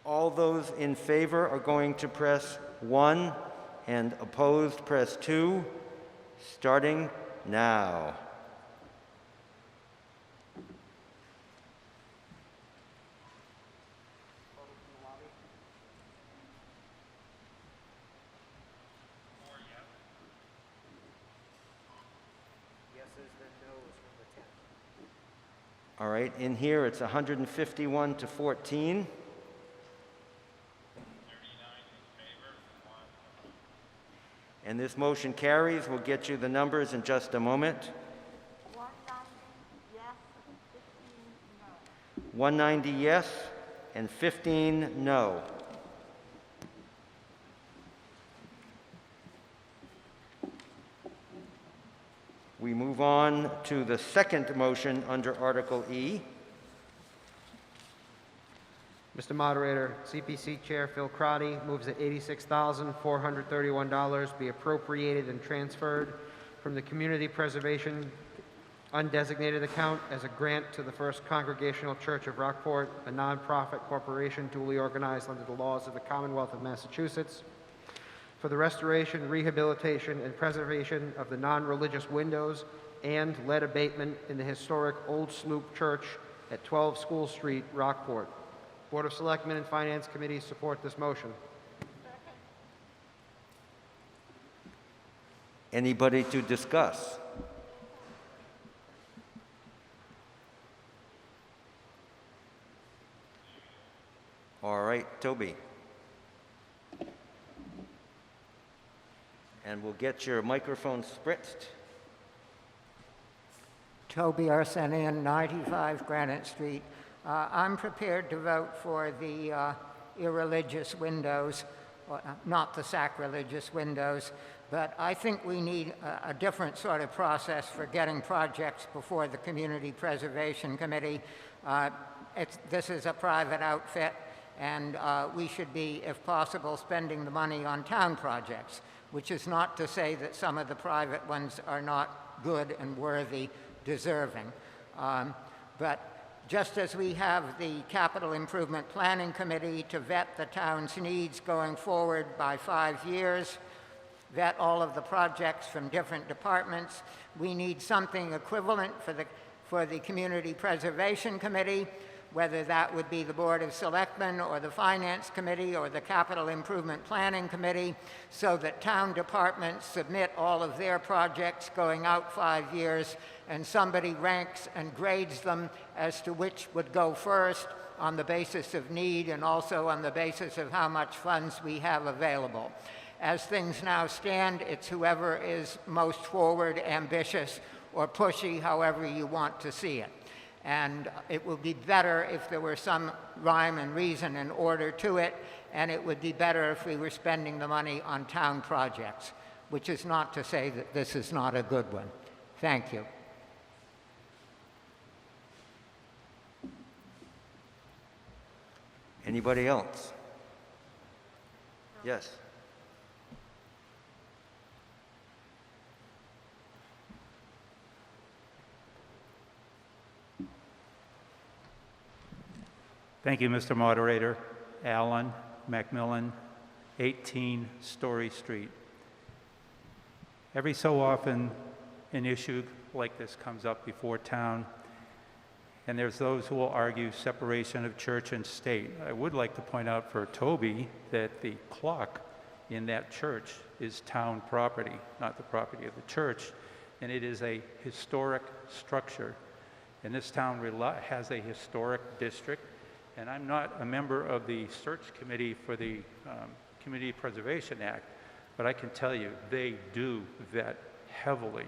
[SPEAKER 1] All those in favor are going to press 1 and opposed press 2, starting now. All right, in here it's 151 to 14. And this motion carries. We'll get you the numbers in just a moment. 190 yes and 15 no. We move on to the second motion under Article E.
[SPEAKER 4] Mr. Moderator, CPC Chair Phil Crotty moves that $86,431 be appropriated and transferred from the Community Preservation Undesignated account as a grant to the First Congregational Church of Rockport, a nonprofit corporation duly organized under the laws of the Commonwealth of Massachusetts, for the restoration, rehabilitation, and preservation of the non-religious windows and lead abatement in the historic Old Sloop Church at 12 School Street, Rockport. Board of Selectmen and Finance Committee support this motion.
[SPEAKER 1] Anybody to discuss? All right, Toby. And we'll get your microphone spritzed.
[SPEAKER 5] Toby Arsenian, 95 Granite Street. I'm prepared to vote for the irreligious windows, not the sacrilegious windows, but I think we need a different sort of process for getting projects before the Community Preservation Committee. This is a private outfit, and we should be, if possible, spending the money on town projects, which is not to say that some of the private ones are not good and worthy, deserving. But just as we have the Capital Improvement Planning Committee to vet the town's needs going forward by 5 years, vet all of the projects from different departments, we need something equivalent for the Community Preservation Committee, whether that would be the Board of Selectmen or the Finance Committee or the Capital Improvement Planning Committee, so that town departments submit all of their projects going out 5 years, and somebody ranks and grades them as to which would go first on the basis of need and also on the basis of how much funds we have available. As things now stand, it's whoever is most forward, ambitious, or pushy, however you want to see it. And it would be better if there were some rhyme and reason and order to it, and it would be better if we were spending the money on town projects, which is not to say that this is not a good one. Thank you.
[SPEAKER 1] Anybody else? Yes.
[SPEAKER 14] Thank you, Mr. Moderator. Alan Macmillan, 18 Story Street. Every so often, an issue like this comes up before town, and there's those who will argue separation of church and state. I would like to point out for Toby that the clock in that church is town property, not the property of the church, and it is a historic structure. And this town has a historic district. And I'm not a member of the search committee for the Community Preservation Act, but I can tell you they do vet heavily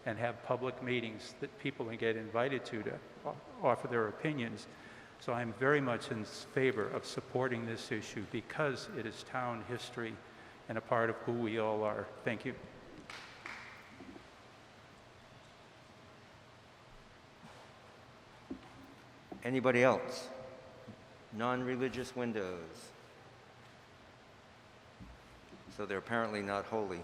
[SPEAKER 14] and have public meetings that people can get invited to offer their opinions. So I'm very much in favor of supporting this issue because it is town history and a part of who we all are. Thank you.
[SPEAKER 1] Anybody else? Non-religious windows. So they're apparently not holy.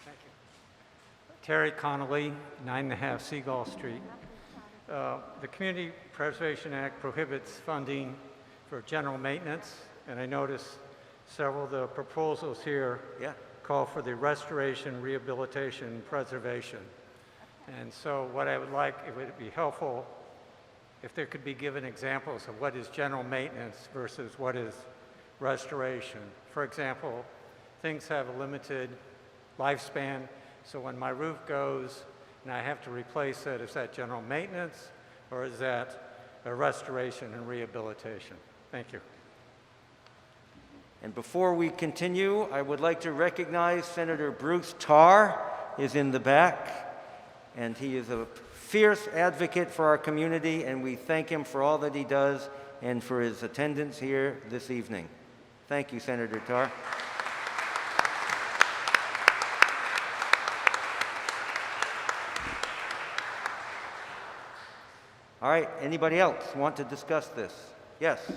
[SPEAKER 15] Thank you. Terry Connolly, 9.5 Seagull Street. The Community Preservation Act prohibits funding for general maintenance, and I notice several of the proposals here call for the restoration, rehabilitation, and preservation. And so what I would like, it would be helpful if there could be given examples of what is general maintenance versus what is restoration. For example, things have a limited lifespan, so when my roof goes and I have to replace it, is that general maintenance or is that a restoration and rehabilitation? Thank you.
[SPEAKER 1] And before we continue, I would like to recognize Senator Bruce Tarr is in the back, and he is a fierce advocate for our community, and we thank him for all that he does and for his attendance here this evening. Thank you, Senator Tarr. All right, anybody else want to discuss this? Yes.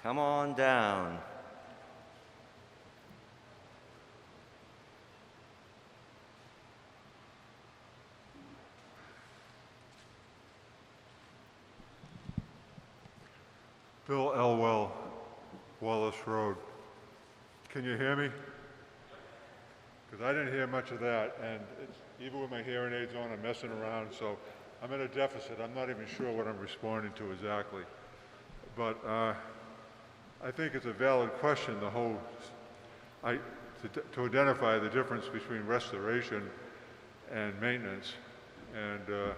[SPEAKER 1] Come on down.
[SPEAKER 16] Bill Elwell, Wallace Road. Can you hear me? Because I didn't hear much of that, and even with my hearing aids on, I'm messing around, so I'm at a deficit. I'm not even sure what I'm responding to exactly. But I think it's a valid question, the whole, to identify the difference between restoration and maintenance. And,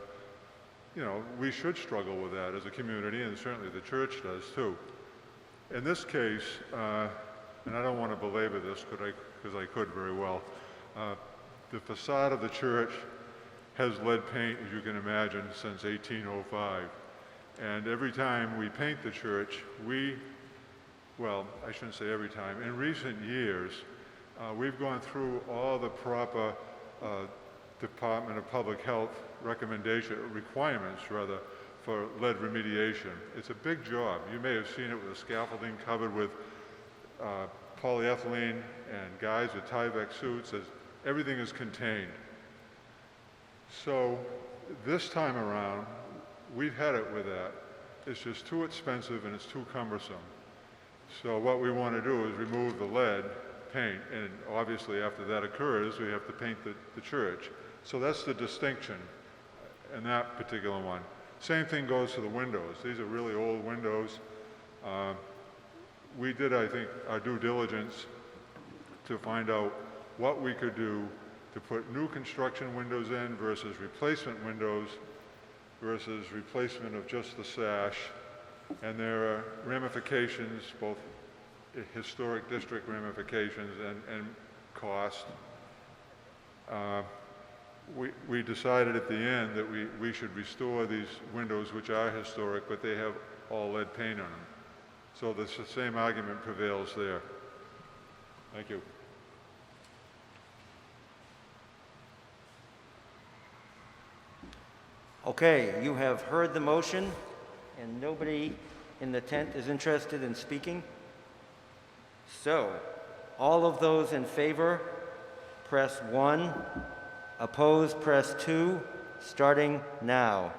[SPEAKER 16] you know, we should struggle with that as a community, and certainly the church does too. In this case, and I don't want to belabor this because I could very well, the facade of the church has lead paint, as you can imagine, since 1805. And every time we paint the church, well, I shouldn't say every time, in recent years, we've gone through all the proper Department of Public Health requirements for lead remediation. It's a big job. You may have seen it with the scaffolding covered with polyethylene and guys with Tyvek suits. Everything is contained. So this time around, we've had it with that. It's just too expensive and it's too cumbersome. So what we want to do is remove the lead paint, and obviously after that occurs, we have to paint the church. So that's the distinction in that particular one. Same thing goes to the windows. These are really old windows. We did, I think, our due diligence to find out what we could do to put new construction windows in versus replacement windows versus replacement of just the sash. And there are ramifications, both historic district ramifications and cost. We decided at the end that we should restore these windows, which are historic, but they have all lead paint on them. So the same argument prevails there. Thank you.
[SPEAKER 1] Okay, you have heard the motion, and nobody in the tent is interested in speaking. So, all of those in favor, press 1. Opposed, press 2, starting now.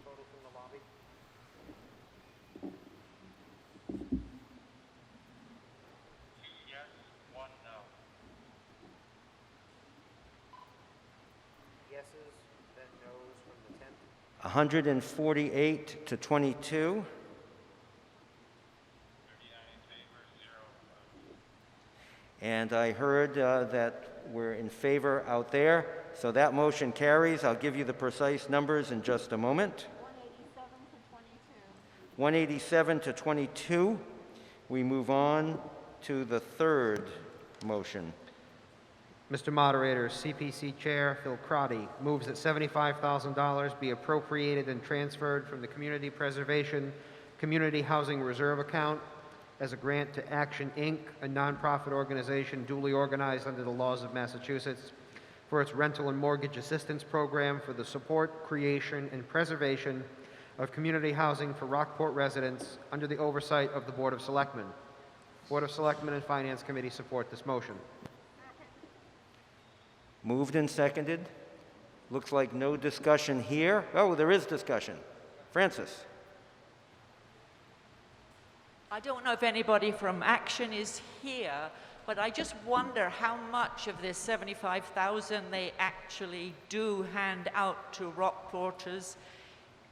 [SPEAKER 4] Total from the lobby?
[SPEAKER 15] Yes, 1 no.
[SPEAKER 4] Yeses, then noes from the tent?
[SPEAKER 1] 148 to 22. And I heard that we're in favor out there, so that motion carries. I'll give you the precise numbers in just a moment. 187 to 22. We move on to the third motion.
[SPEAKER 4] Mr. Moderator, CPC Chair Phil Crotty moves that $75,000 be appropriated and transferred from the Community Preservation Community Housing Reserve account as a grant to Action, Inc., a nonprofit organization duly organized under the laws of Massachusetts, for its rental and mortgage assistance program for the support, creation, and preservation of community housing for Rockport residents under the oversight of the Board of Selectmen. Board of Selectmen and Finance Committee support this motion.
[SPEAKER 1] Moved and seconded. Looks like no discussion here. Oh, there is discussion. Francis.
[SPEAKER 9] I don't know if anybody from Action is here, but I just wonder how much of this $75,000 they actually do hand out to Rockporters.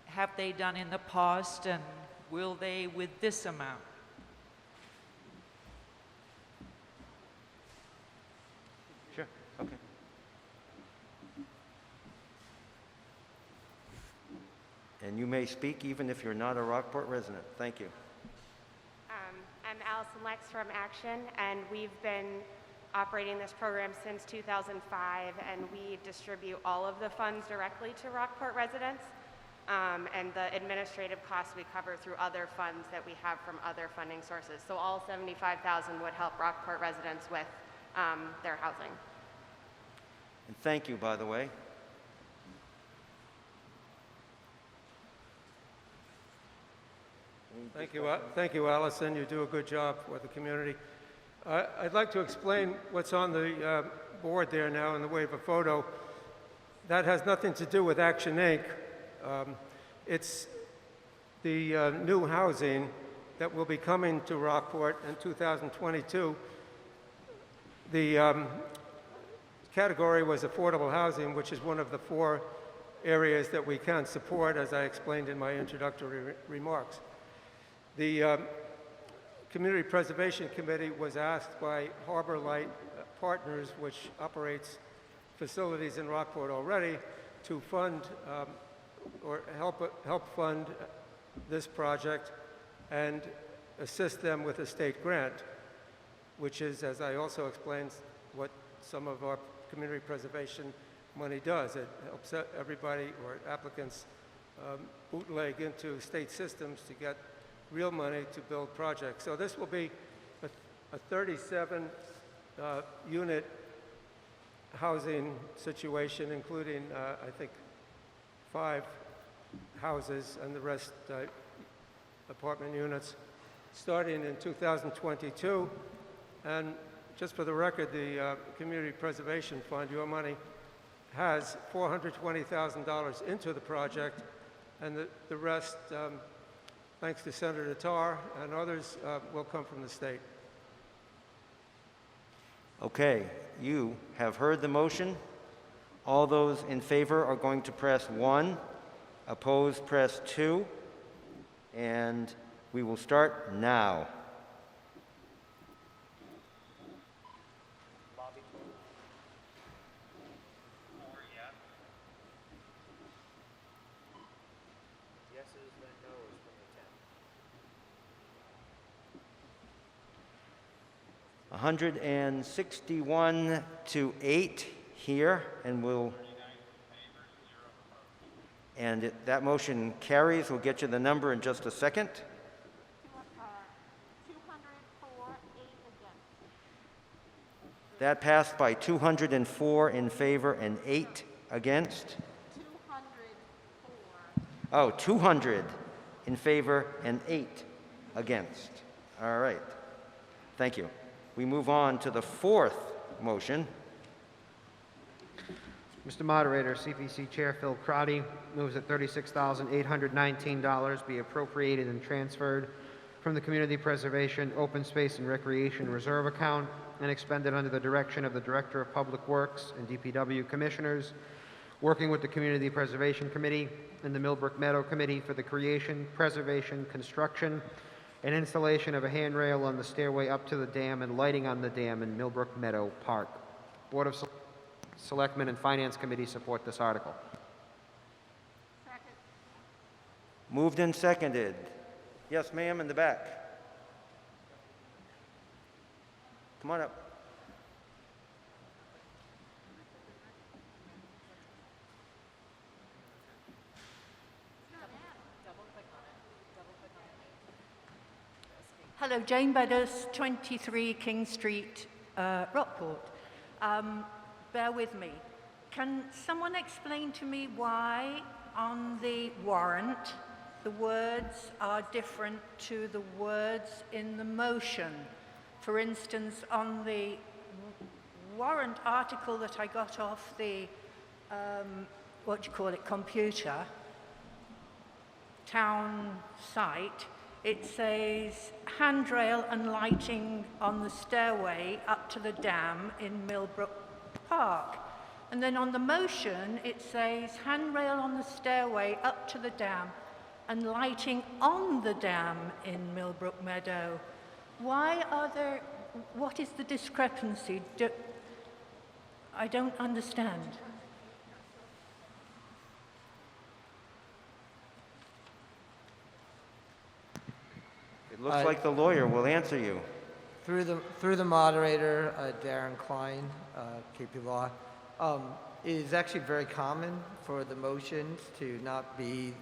[SPEAKER 9] Have they done in the past, and will they with this amount?
[SPEAKER 1] Sure, okay. And you may speak even if you're not a Rockport resident. Thank you.
[SPEAKER 17] I'm Allison Lex from Action, and we've been operating this program since 2005, and we distribute all of the funds directly to Rockport residents, and the administrative costs we cover through other funds that we have from other funding sources. So all $75,000 would help Rockport residents with their housing.
[SPEAKER 1] And thank you, by the way.
[SPEAKER 8] Thank you, Allison. You do a good job for the community. I'd like to explain what's on the board there now in the way of a photo. That has nothing to do with Action, Inc. It's the new housing that will be coming to Rockport in 2022. The category was affordable housing, which is one of the 4 areas that we can support, as I explained in my introductory remarks. The Community Preservation Committee was asked by Harbor Light Partners, which operates facilities in Rockport already, to fund or help fund this project and assist them with a state grant, which is, as I also explained, what some of our community preservation money does. It helps everybody or applicants bootleg into state systems to get real money to build projects. So this will be a 37 unit housing situation, including, I think, 5 houses and the rest apartment units, starting in 2022. And just for the record, the Community Preservation Fund, your money, has $420,000 into the project, and the rest, thanks to Senator Tarr and others, will come from the state.
[SPEAKER 1] Okay, you have heard the motion. All those in favor are going to press 1, opposed press 2, and we will start now.
[SPEAKER 13] Yeses, then noes from the 10.
[SPEAKER 1] 161 to 8 here, and that motion carries. We'll get you the number in just a second.
[SPEAKER 7] 204, 8 against.
[SPEAKER 1] That passed by 204 in favor and 8 against.
[SPEAKER 7] 204.
[SPEAKER 1] Oh, 200 in favor and 8 against. All right. Thank you. We move on to the 4th motion.
[SPEAKER 4] Mr. Moderator, CPC Chair Phil Crotty moves that $36,819 be appropriated and transferred from the Community Preservation, Open Space, and Recreation Reserve account and expended under the direction of the Director of Public Works and DPW Commissioners, working with the Community Preservation Committee and the Millbrook Meadow Committee for the creation, preservation, construction, and installation of a handrail on the stairway up to the dam and lighting on the dam in Millbrook Meadow Park. Board of Selectmen and Finance Committee support this article.
[SPEAKER 7] Second.
[SPEAKER 1] Moved and seconded. Yes, ma'am, in the back. Come on up.
[SPEAKER 18] Hello, Jane Beddoes, 23 King Street, Rockport. Bear with me. Can someone explain to me why on the warrant the words are different to the words in the motion? For instance, on the warrant article that I got off the, computer, town site, it says handrail and lighting on the stairway up to the dam in Millbrook Park. And then on the motion, it says handrail on the stairway up to the dam and lighting on the dam in Millbrook Meadow. What is the discrepancy? I don't understand.
[SPEAKER 1] It looks like the lawyer will answer you.
[SPEAKER 13] Through the moderator, Darren Klein, KP Law, it is actually very common for the motions to not be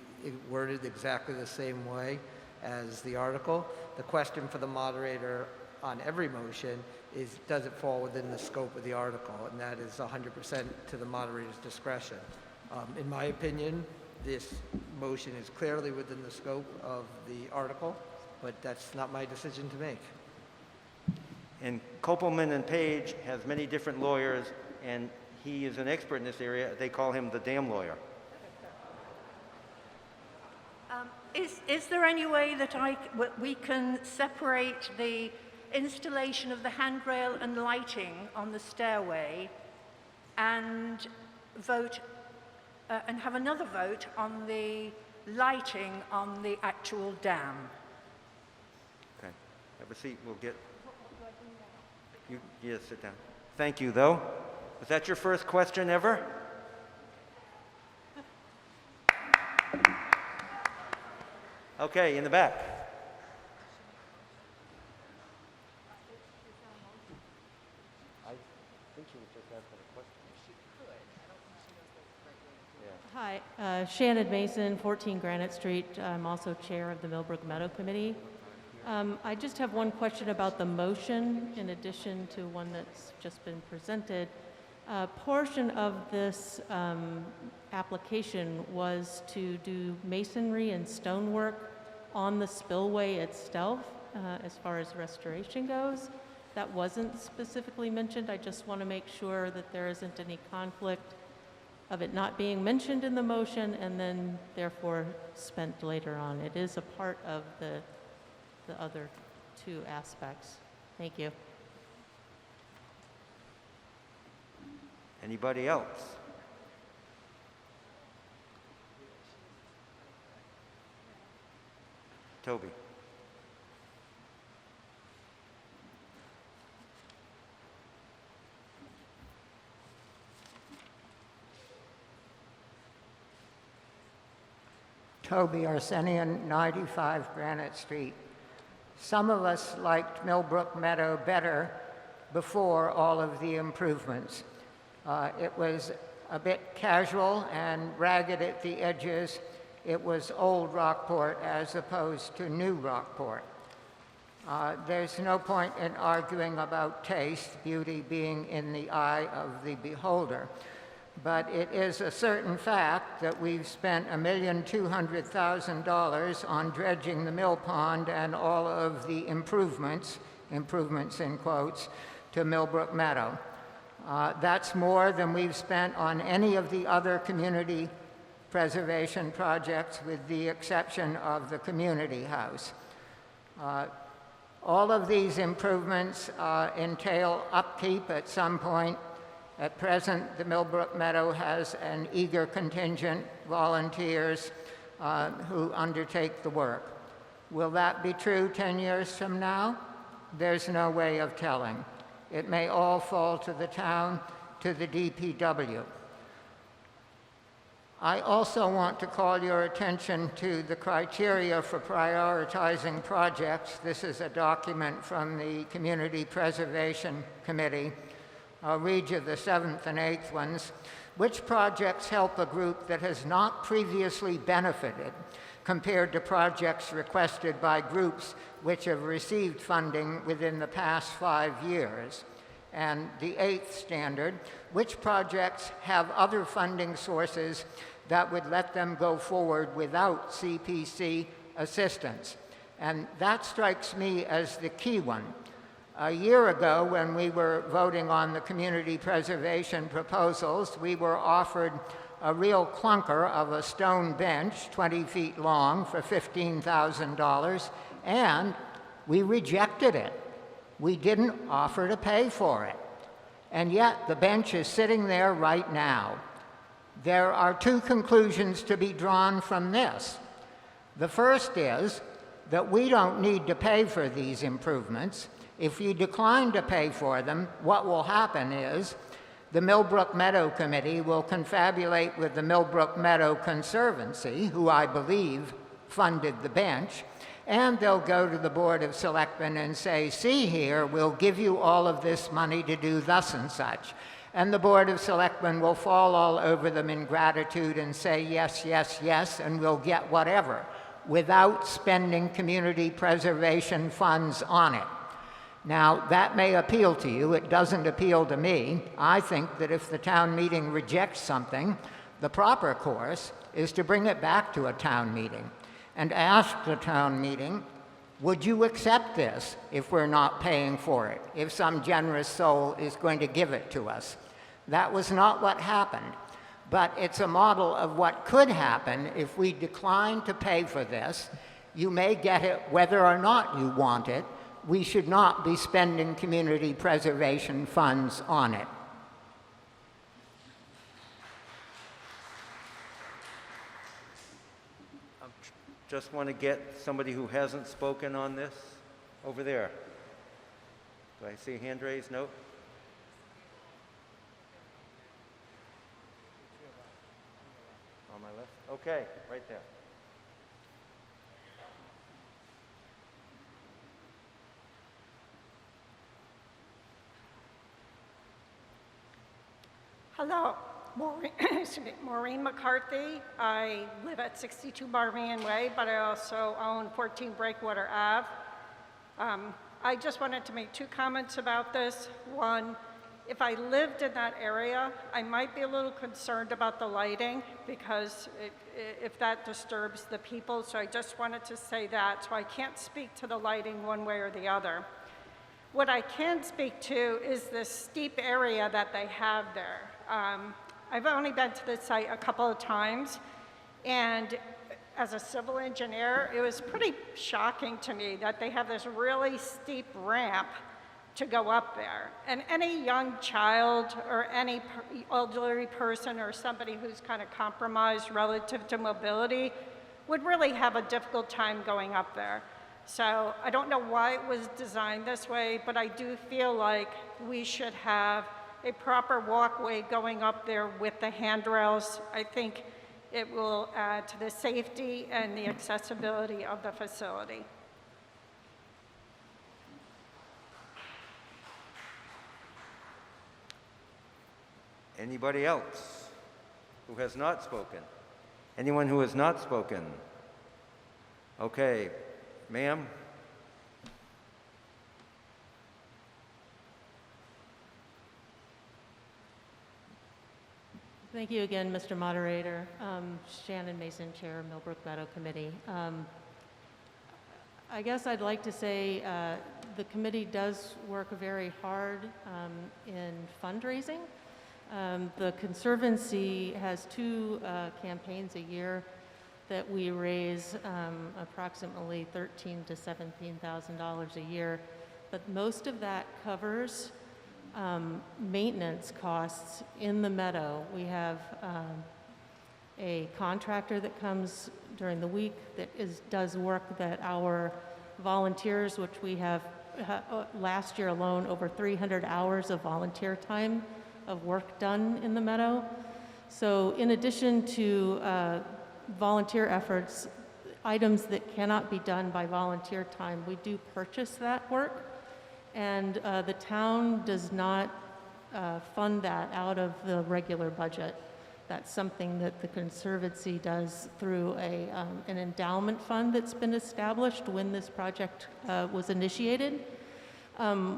[SPEAKER 13] worded exactly the same way as the article. The question for the moderator on every motion is, does it fall within the scope of the article? And that is 100% to the moderator's discretion. In my opinion, this motion is clearly within the scope of the article, but that's not my decision to make.
[SPEAKER 1] And Kopelman and Page has many different lawyers, and he is an expert in this area. They call him the damn lawyer.
[SPEAKER 18] Is there any way that we can separate the installation of the handrail and lighting on the stairway and vote and have another vote on the lighting on the actual dam.
[SPEAKER 1] Okay, have a seat, we'll get... Yes, sit down. Thank you, though. Was that your first question ever? Okay, in the back. I think she was just asking a question.
[SPEAKER 19] Hi, Shannon Mason, 14 Granite Street. I'm also chair of the Millbrook Meadow Committee. I just have one question about the motion in addition to one that's just been presented. A portion of this application was to do masonry and stonework on the spillway itself as far as restoration goes. That wasn't specifically mentioned. I just want to make sure that there isn't any conflict of it not being mentioned in the motion and then therefore spent later on. It is a part of the other two aspects. Thank you.
[SPEAKER 1] Anybody else? Toby.
[SPEAKER 5] Toby Arsenian, 95 Granite Street. Some of us liked Millbrook Meadow better before all of the improvements. It was a bit casual and ragged at the edges. It was old Rockport as opposed to new Rockport. There's no point in arguing about taste, beauty being in the eye of the beholder. But it is a certain fact that we've spent $1,200,000 on dredging the mill pond and all of the improvements in quotes, to Millbrook Meadow. That's more than we've spent on any of the other community preservation projects with the exception of the community house. All of these improvements entail upkeep at some point. At present, the Millbrook Meadow has an eager contingent, volunteers who undertake the work. Will that be true 10 years from now? There's no way of telling. It may all fall to the town, to the DPW. I also want to call your attention to the criteria for prioritizing projects. This is a document from the Community Preservation Committee. I'll read you the 7th and 8th ones. Which projects help a group that has not previously benefited compared to projects requested by groups which have received funding within the past 5 years? And the 8th standard, which projects have other funding sources that would let them go forward without CPC assistance? And that strikes me as the key one. A year ago, when we were voting on the community preservation proposals, we were offered a real clunker of a stone bench, 20 feet long, for $15,000, and we rejected it. We didn't offer to pay for it. And yet, the bench is sitting there right now. There are two conclusions to be drawn from this. The first is that we don't need to pay for these improvements. If you decline to pay for them, what will happen is the Millbrook Meadow Committee will confabulate with the Millbrook Meadow Conservancy, who I believe funded the bench, and they'll go to the Board of Selectmen and say, see here, we'll give you all of this money to do thus and such. And the Board of Selectmen will fall all over them in gratitude and say yes, yes, yes, and we'll get whatever, without spending community preservation funds on it. Now, that may appeal to you. It doesn't appeal to me. I think that if the town meeting rejects something, the proper course is to bring it back to a town meeting and ask the town meeting, would you accept this if we're not paying for it, if some generous soul is going to give it to us? That was not what happened, but it's a model of what could happen if we decline to pay for this. You may get it whether or not you want it. We should not be spending community preservation funds on it.
[SPEAKER 1] just want to get somebody who hasn't spoken on this over there. Do I see a hand raised? No? On my left? Okay, right there.
[SPEAKER 20] Hello, Maureen, excuse me, Maureen McCarthy. I live at 62 Barmian Way, but I also own 14 Breakwater Ave. I just wanted to make two comments about this. One, if I lived in that area, I might be a little concerned about the lighting because if that disturbs the people, so I just wanted to say that. So I can't speak to the lighting one way or the other. What I can speak to is this steep area that they have there. I've only been to the site a couple of times, and as a civil engineer, it was pretty shocking to me that they have this really steep ramp to go up there. And any young child or any elderly person or somebody who's kind of compromised relative to mobility would really have a difficult time going up there. So I don't know why it was designed this way, but I do feel like we should have a proper walkway going up there with the handrails. I think it will add to the safety and the accessibility of the facility.
[SPEAKER 1] Anybody else who has not spoken? Anyone who has not spoken? Okay, ma'am?
[SPEAKER 19] Thank you again, Mr. Moderator. Shannon Mason, Chair, Millbrook Meadow Committee. I guess I'd like to say the committee does work very hard in fundraising. The Conservancy has two campaigns a year that we raise approximately $13,000 to $17,000 a year, but most of that covers maintenance costs in the meadow. We have a contractor that comes during the week that does work that our volunteers, which we have last year alone over 300 hours of volunteer time of work done in the meadow. So in addition to volunteer efforts, items that cannot be done by volunteer time, we do purchase that work. And the town does not fund that out of the regular budget. That's something that the Conservancy does through an endowment fund that's been established when this project was initiated.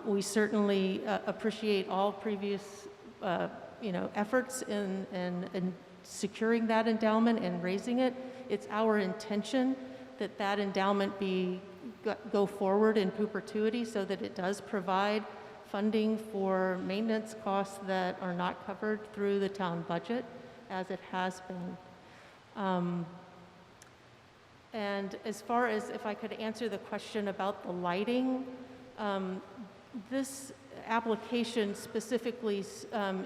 [SPEAKER 19] We certainly appreciate all previous efforts in securing that endowment and raising it. It's our intention that that endowment go forward in perpetuity so that it does provide funding for maintenance costs that are not covered through the town budget, as it has been. And as far as if I could answer the question about the lighting, this application specifically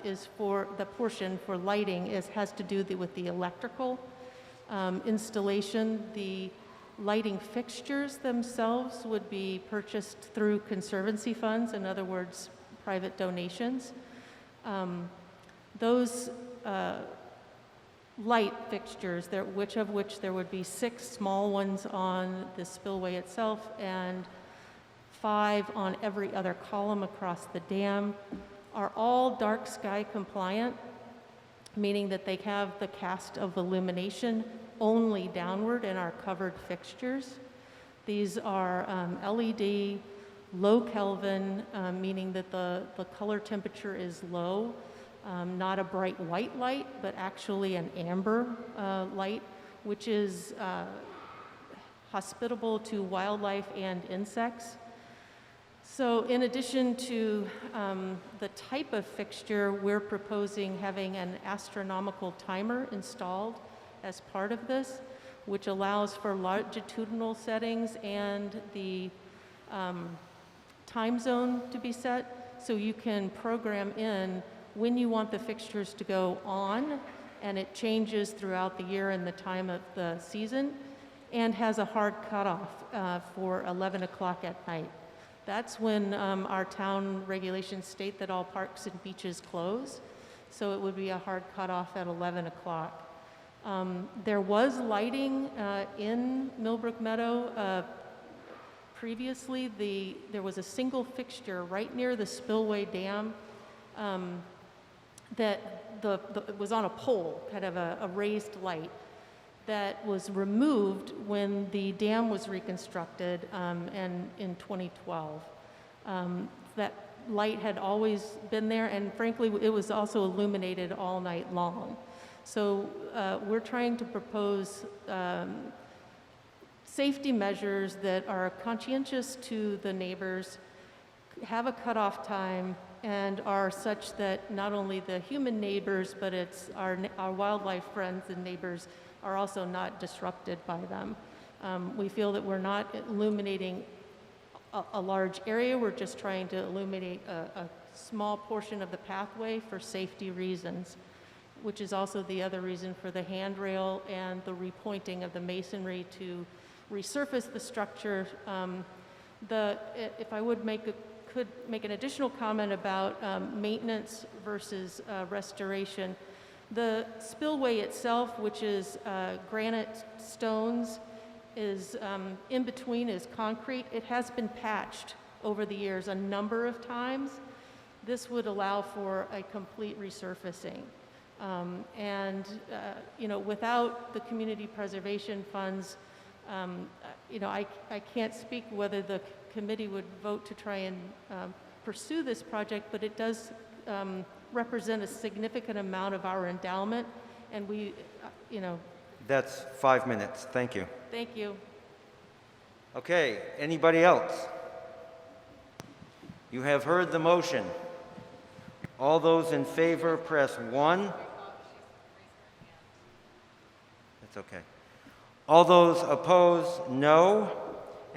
[SPEAKER 19] is for the portion for lighting has to do with the electrical installation. The lighting fixtures themselves would be purchased through Conservancy funds, in other words, private donations. Those light fixtures, which there would be 6 small ones on the spillway itself and 5 on every other column across the dam, are all dark sky compliant, meaning that they have the cast of illumination only downward and are covered fixtures. These are LED, low Kelvin, meaning that the color temperature is low, not a bright white light, but actually an amber light, which is hospitable to wildlife and insects. So in addition to the type of fixture, we're proposing having an astronomical timer installed as part of this, which allows for longitudinal settings and the time zone to be set, so you can program in when you want the fixtures to go on, and it changes throughout the year and the time of the season. and has a hard cutoff for 11 o'clock at night. That's when our town regulations state that all parks and beaches close, so it would be a hard cutoff at 11 o'clock. There was lighting in Millbrook Meadow. Previously, there was a single fixture right near the spillway dam that it was on a pole, kind of a raised light, that was removed when the dam was reconstructed and in 2012. That light had always been there, and frankly, it was also illuminated all night long. So we're trying to propose safety measures that are conscientious to the neighbors, have a cutoff time, and are such that not only the human neighbors, but it's our wildlife friends and neighbors are also not disrupted by them. We feel that we're not illuminating a large area, we're just trying to illuminate a small portion of the pathway for safety reasons, which is also the other reason for the handrail and the repointing of the masonry to resurface the structure. If I could make an additional comment about maintenance versus restoration. The spillway itself, which is granite stones, is in between is concrete. It has been patched over the years a number of times. This would allow for a complete resurfacing. Without the community preservation funds, I can't speak whether the committee would vote to try and pursue this project, but it does represent a significant amount of our endowment, and we,
[SPEAKER 1] That's 5 minutes. Thank you.
[SPEAKER 19] Thank you.
[SPEAKER 1] Okay, anybody else? You have heard the motion. All those in favor, press 1. That's okay. All those opposed, no.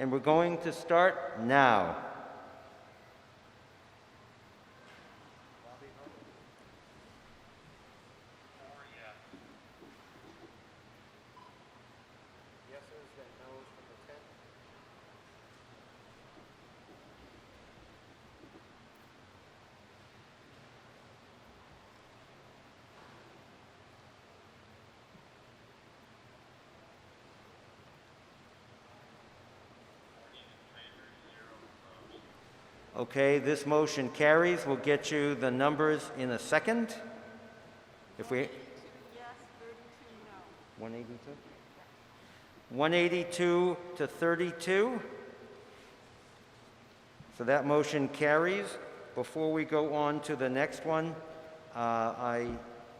[SPEAKER 1] And we're going to start now. Okay, this motion carries. We'll get you the numbers in a second. If we... Yes, 32 no. 182? 182 to 32. So that motion carries. Before we go on to the next one, I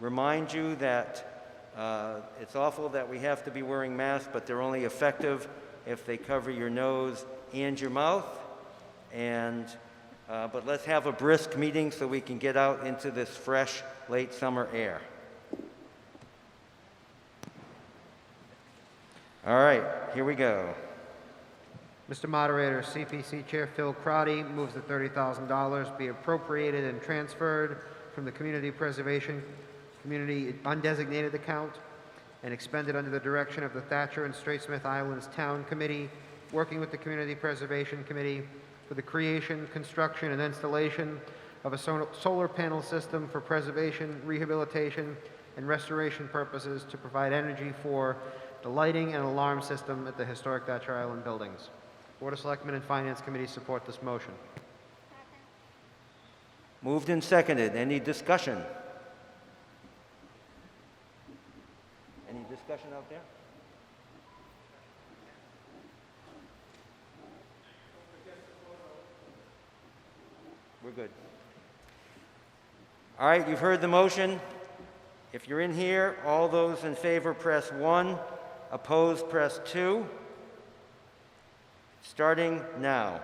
[SPEAKER 1] remind you that it's awful that we have to be wearing masks, but they're only effective if they cover your nose and your mouth. But let's have a brisk meeting so we can get out into this fresh late summer air. All right, here we go.
[SPEAKER 4] Mr. Moderator, CPC Chair Phil Crotty moves that $30,000 be appropriated and transferred from the Community Preservation Community Undesignated Account and expended under the direction of the Thatcher and Straitsmith Islands Town Committee, working with the Community Preservation Committee, for the creation, construction, and installation of a solar panel system for preservation, rehabilitation, and restoration purposes to provide energy for the lighting and alarm system at the historic Thatcher Island buildings. Board of Selectmen and Finance Committee support this motion.
[SPEAKER 1] Moved and seconded. Any discussion? Any discussion out there? We're good. All right, you've heard the motion. If you're in here, all those in favor press 1, opposed press 2. Starting now.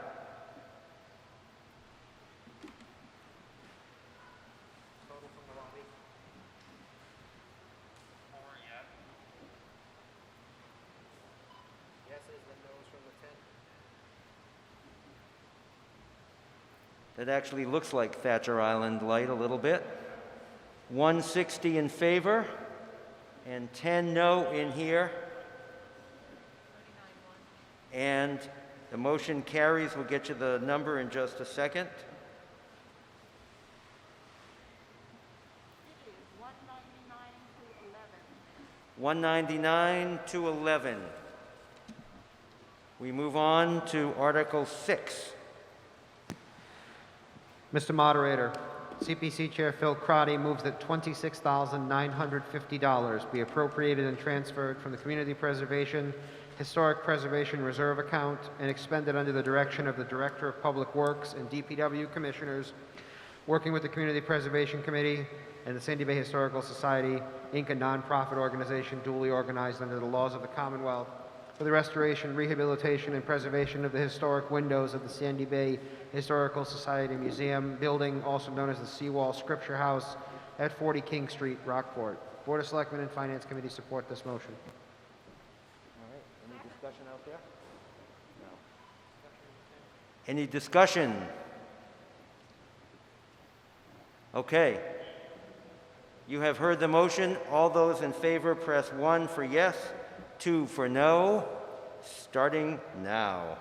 [SPEAKER 1] It actually looks like Thatcher Island light a little bit. 160 in favor and 10 no in here. And the motion carries. We'll get you the number in just a second.
[SPEAKER 7] It is 199 to 11.
[SPEAKER 1] 199 to 11. We move on to Article 6.
[SPEAKER 4] Mr. Moderator, CPC Chair Phil Crotty moves that $26,950 be appropriated and transferred from the Community Preservation Historic Preservation Reserve account and expended under the direction of the Director of Public Works and DPW Commissioners, working with the Community Preservation Committee and the Sandy Bay Historical Society, Inc., a nonprofit organization duly organized under the laws of the Commonwealth, for the restoration, rehabilitation, and preservation of the historic windows of the Sandy Bay Historical Society Museum building, also known as the Seawall Scripture House, at 40 King Street, Rockport. Board of Selectmen and Finance Committee support this motion.
[SPEAKER 1] All right, any discussion out there? No. Any discussion? Okay. You have heard the motion. All those in favor press 1 for yes, 2 for no, starting now.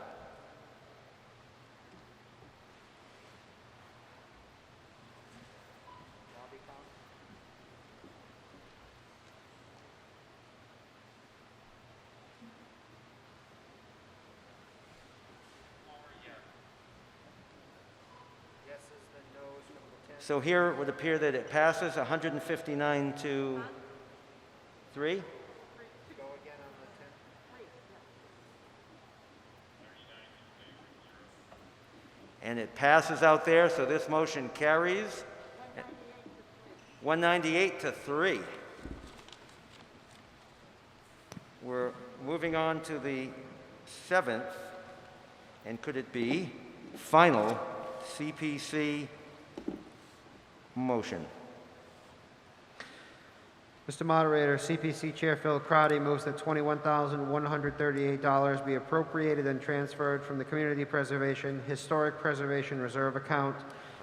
[SPEAKER 1] So here it would appear that it passes 159 to 3. And it passes out there, so this motion carries. 198 to 3. We're moving on to the 7th, and could it be final CPC motion?
[SPEAKER 4] Mr. Moderator, CPC Chair Phil Crotty moves that $21,138 be appropriated and transferred from the Community Preservation Historic Preservation Reserve account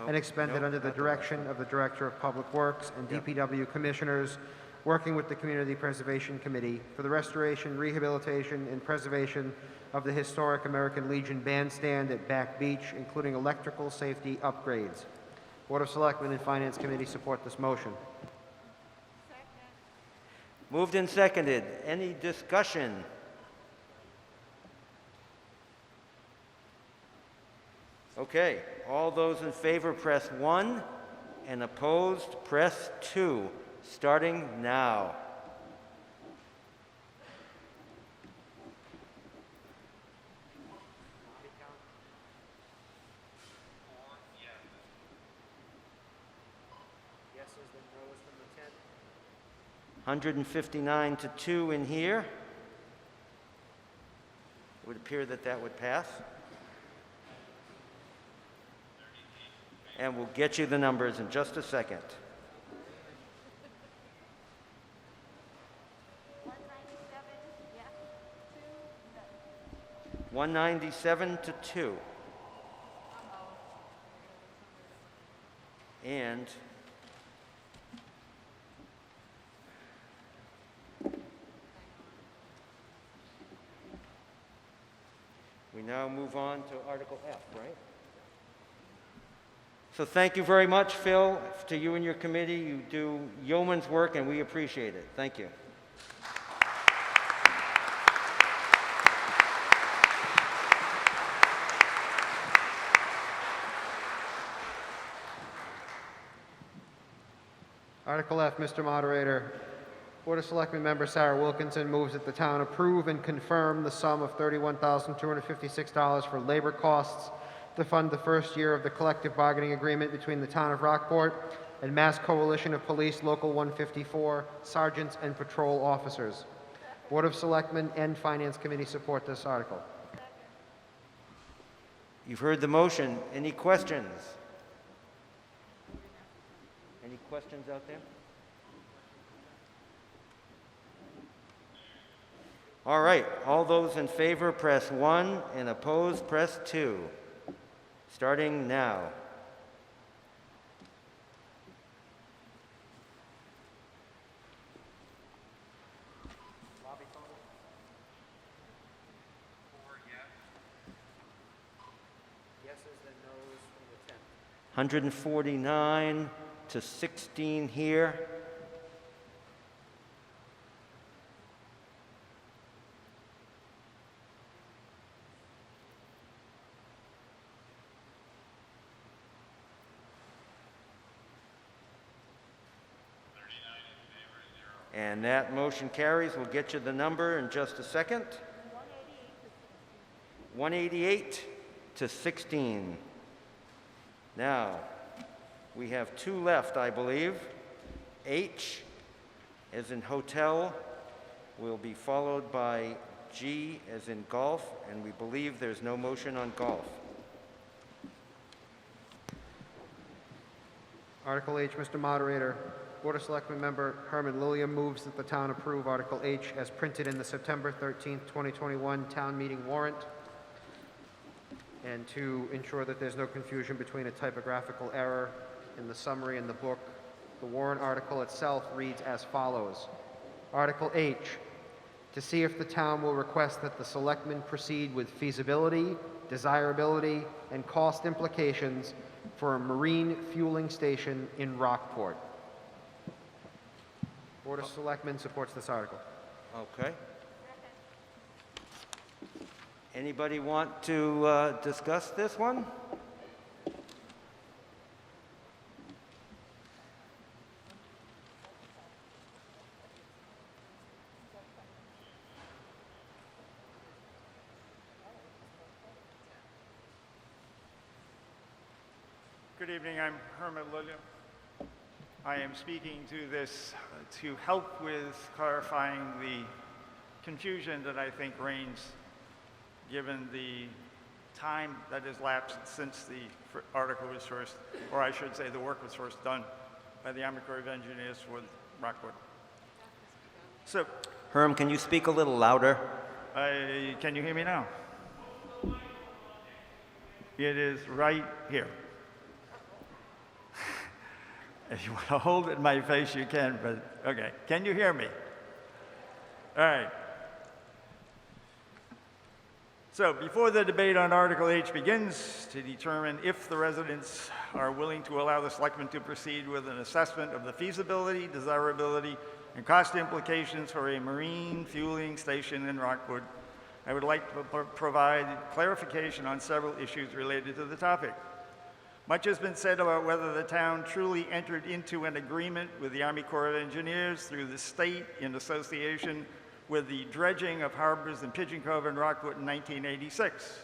[SPEAKER 4] and expended under the direction of the Director of Public Works and DPW Commissioners, working with the Community Preservation Committee for the restoration, rehabilitation, and preservation of the historic American Legion Bandstand at Back Beach, including electrical safety upgrades. Board of Selectmen and Finance Committee support this motion.
[SPEAKER 1] Moved and seconded. Any discussion? Okay, all those in favor press 1 and opposed press 2, starting now.
[SPEAKER 4] Yeses, then noes from the 10.
[SPEAKER 1] 159 to 2 in here. It would appear that that would pass. And we'll get you the numbers in just a second. 197 to 2. And we now move on to Article F, right? So thank you very much, Phil, to you and your committee. You do yeoman's work, and we appreciate it. Thank you.
[SPEAKER 4] Article F, Mr. Moderator. Board of Selectmen member Sarah Wilkinson moves that the town approve and confirm the sum of $31,256 for labor costs to fund the first year of the collective bargaining agreement between the town of Rockport and Mass Coalition of Police Local 154 sergeants and patrol officers. Board of Selectmen and Finance Committee support this article.
[SPEAKER 1] You've heard the motion. Any questions? Any questions out there? All right, all those in favor press 1 and opposed press 2. Starting now. 149 to 16 here. And that motion carries. We'll get you the number in just a second. 188 to 16. Now, we have two left, I believe. H, as in hotel, will be followed by G, as in golf, and we believe there's no motion on golf.
[SPEAKER 4] Article H, Mr. Moderator. Board of Selectmen member Herman Lilliam moves that the town approve Article H as printed in the September 13th, 2021 town meeting warrant. And to ensure that there's no confusion between a typographical error in the summary and the book, the warrant article itself reads as follows. Article H, to see if the town will request that the selectmen proceed with feasibility, desirability, and cost implications for a marine fueling station in Rockport. Board of Selectmen supports this article.
[SPEAKER 1] Okay. Anybody want to discuss this one?
[SPEAKER 21] Good evening, I'm Herman Lilliam. I am speaking to this to help with clarifying the confusion that I think reigns given the time that has lapsed since the article was first, or I should say the work was first done by the Army Corps of Engineers for Rockport. So,
[SPEAKER 1] Herm, can you speak a little louder?
[SPEAKER 21] can you hear me now? It is right here. If you want to hold it in my face, you can, but okay. Can you hear me? All right. So before the debate on Article H begins to determine if the residents are willing to allow the selectmen to proceed with an assessment of the feasibility, desirability, and cost implications for a marine fueling station in Rockport, I would like to provide clarification on several issues related to the topic. Much has been said about whether the town truly entered into an agreement with the Army Corps of Engineers through the state in association with the dredging of harbors in Pigeon Cove and Rockport in 1986.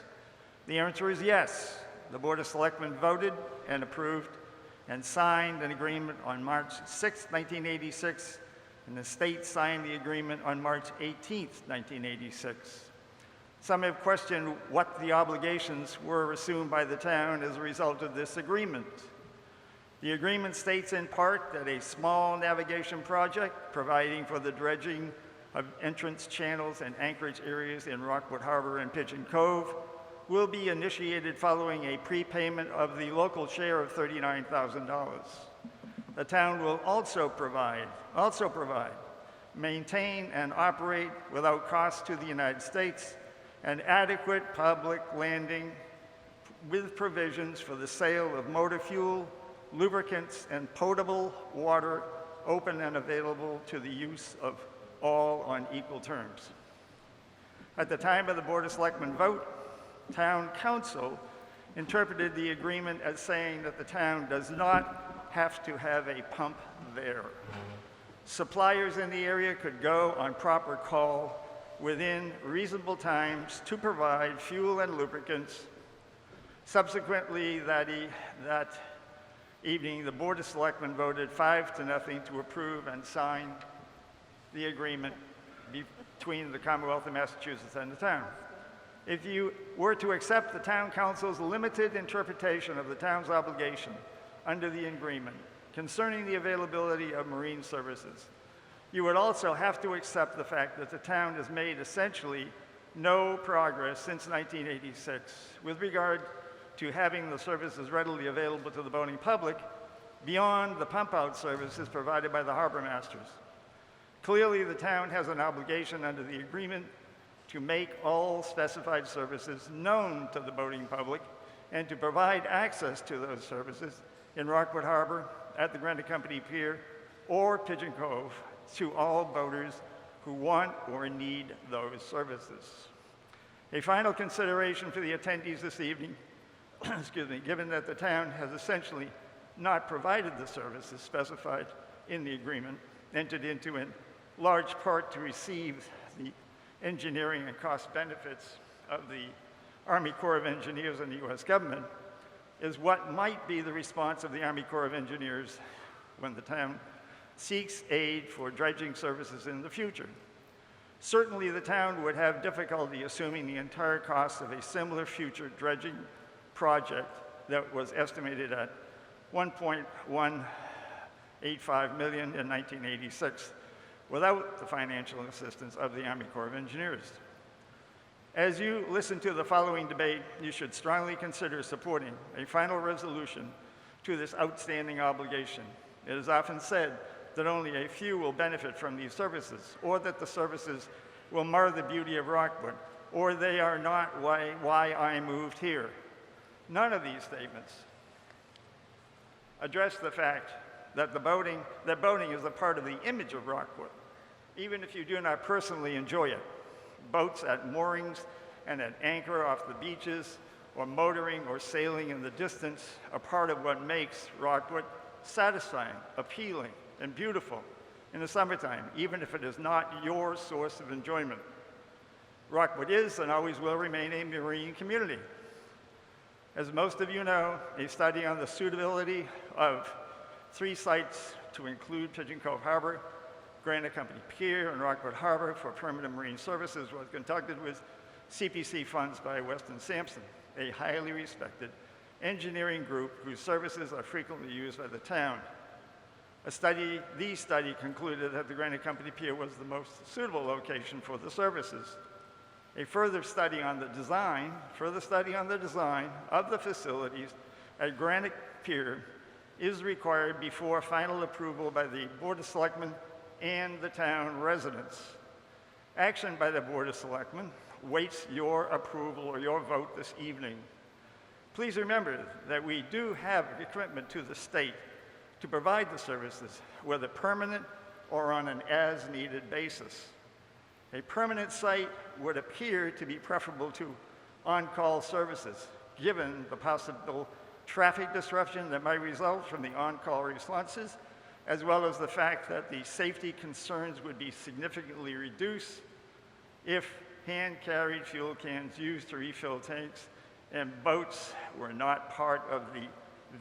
[SPEAKER 21] The answer is yes. The Board of Selectmen voted and approved and signed an agreement on March 6, 1986, and the state signed the agreement on March 18, 1986. Some have questioned what the obligations were assumed by the town as a result of this agreement. The agreement states in part that a small navigation project providing for the dredging of entrance channels and anchorage areas in Rockport Harbor and Pigeon Cove will be initiated following a prepayment of the local share of $39,000. The town will also provide, maintain, and operate without cost to the United States an adequate public landing with provisions for the sale of motor fuel, lubricants, and potable water open and available to the use of all on equal terms. At the time of the Board of Selectmen vote, Town Council interpreted the agreement as saying that the town does not have to have a pump there. Suppliers in the area could go on proper call within reasonable times to provide fuel and lubricants. Subsequently, that evening, the Board of Selectmen voted 5-0 to approve and sign the agreement between the Commonwealth of Massachusetts and the town. If you were to accept the Town Council's limited interpretation of the town's obligation under the agreement concerning the availability of marine services, you would also have to accept the fact that the town has made essentially no progress since 1986 with regard to having the services readily available to the boating public beyond the pump-out services provided by the harbor masters. Clearly, the town has an obligation under the agreement to make all specified services known to the boating public and to provide access to those services in Rockport Harbor, at the Granite Company Pier, or Pigeon Cove to all boaters who want or need those services. A final consideration for the attendees this evening, excuse me, given that the town has essentially not provided the services specified in the agreement entered into in large part to receive the engineering and cost benefits of the Army Corps of Engineers and the U.S. government, is what might be the response of the Army Corps of Engineers when the town seeks aid for dredging services in the future. Certainly the town would have difficulty assuming the entire cost of a similar future dredging project that was estimated at $1.185 million in 1986 without the financial assistance of the Army Corps of Engineers. As you listen to the following debate, you should strongly consider supporting a final resolution to this outstanding obligation. It is often said that only a few will benefit from these services, or that the services will mar the beauty of Rockport, or they are not why I moved here. None of these statements address the fact that boating is a part of the image of Rockport, even if you do not personally enjoy it. Boats at moorings and at anchor off the beaches, or motoring or sailing in the distance, are part of what makes Rockport satisfying, appealing, and beautiful in the summertime, even if it is not your source of enjoyment. Rockport is and always will remain a marine community. As most of you know, a study on the suitability of 3 sites to include Pigeon Cove Harbor, Granite Company Pier, and Rockport Harbor for permanent marine services was conducted with CPC funds by Weston Sampson, a highly respected engineering group whose services are frequently used by the town. The study concluded that the Granite Company Pier was the most suitable location for the services. A further study on the design of the facilities at Granite Pier is required before final approval by the Board of Selectmen and the town residents. Action by the Board of Selectmen waits your approval or your vote this evening. Please remember that we do have a commitment to the state to provide the services, whether permanent or on an as-needed basis. A permanent site would appear to be preferable to on-call services, given the possible traffic disruption that might result from the on-call responses, as well as the fact that the safety concerns would be significantly reduced if hand-carried fuel cans used to refill tanks and boats were not part of the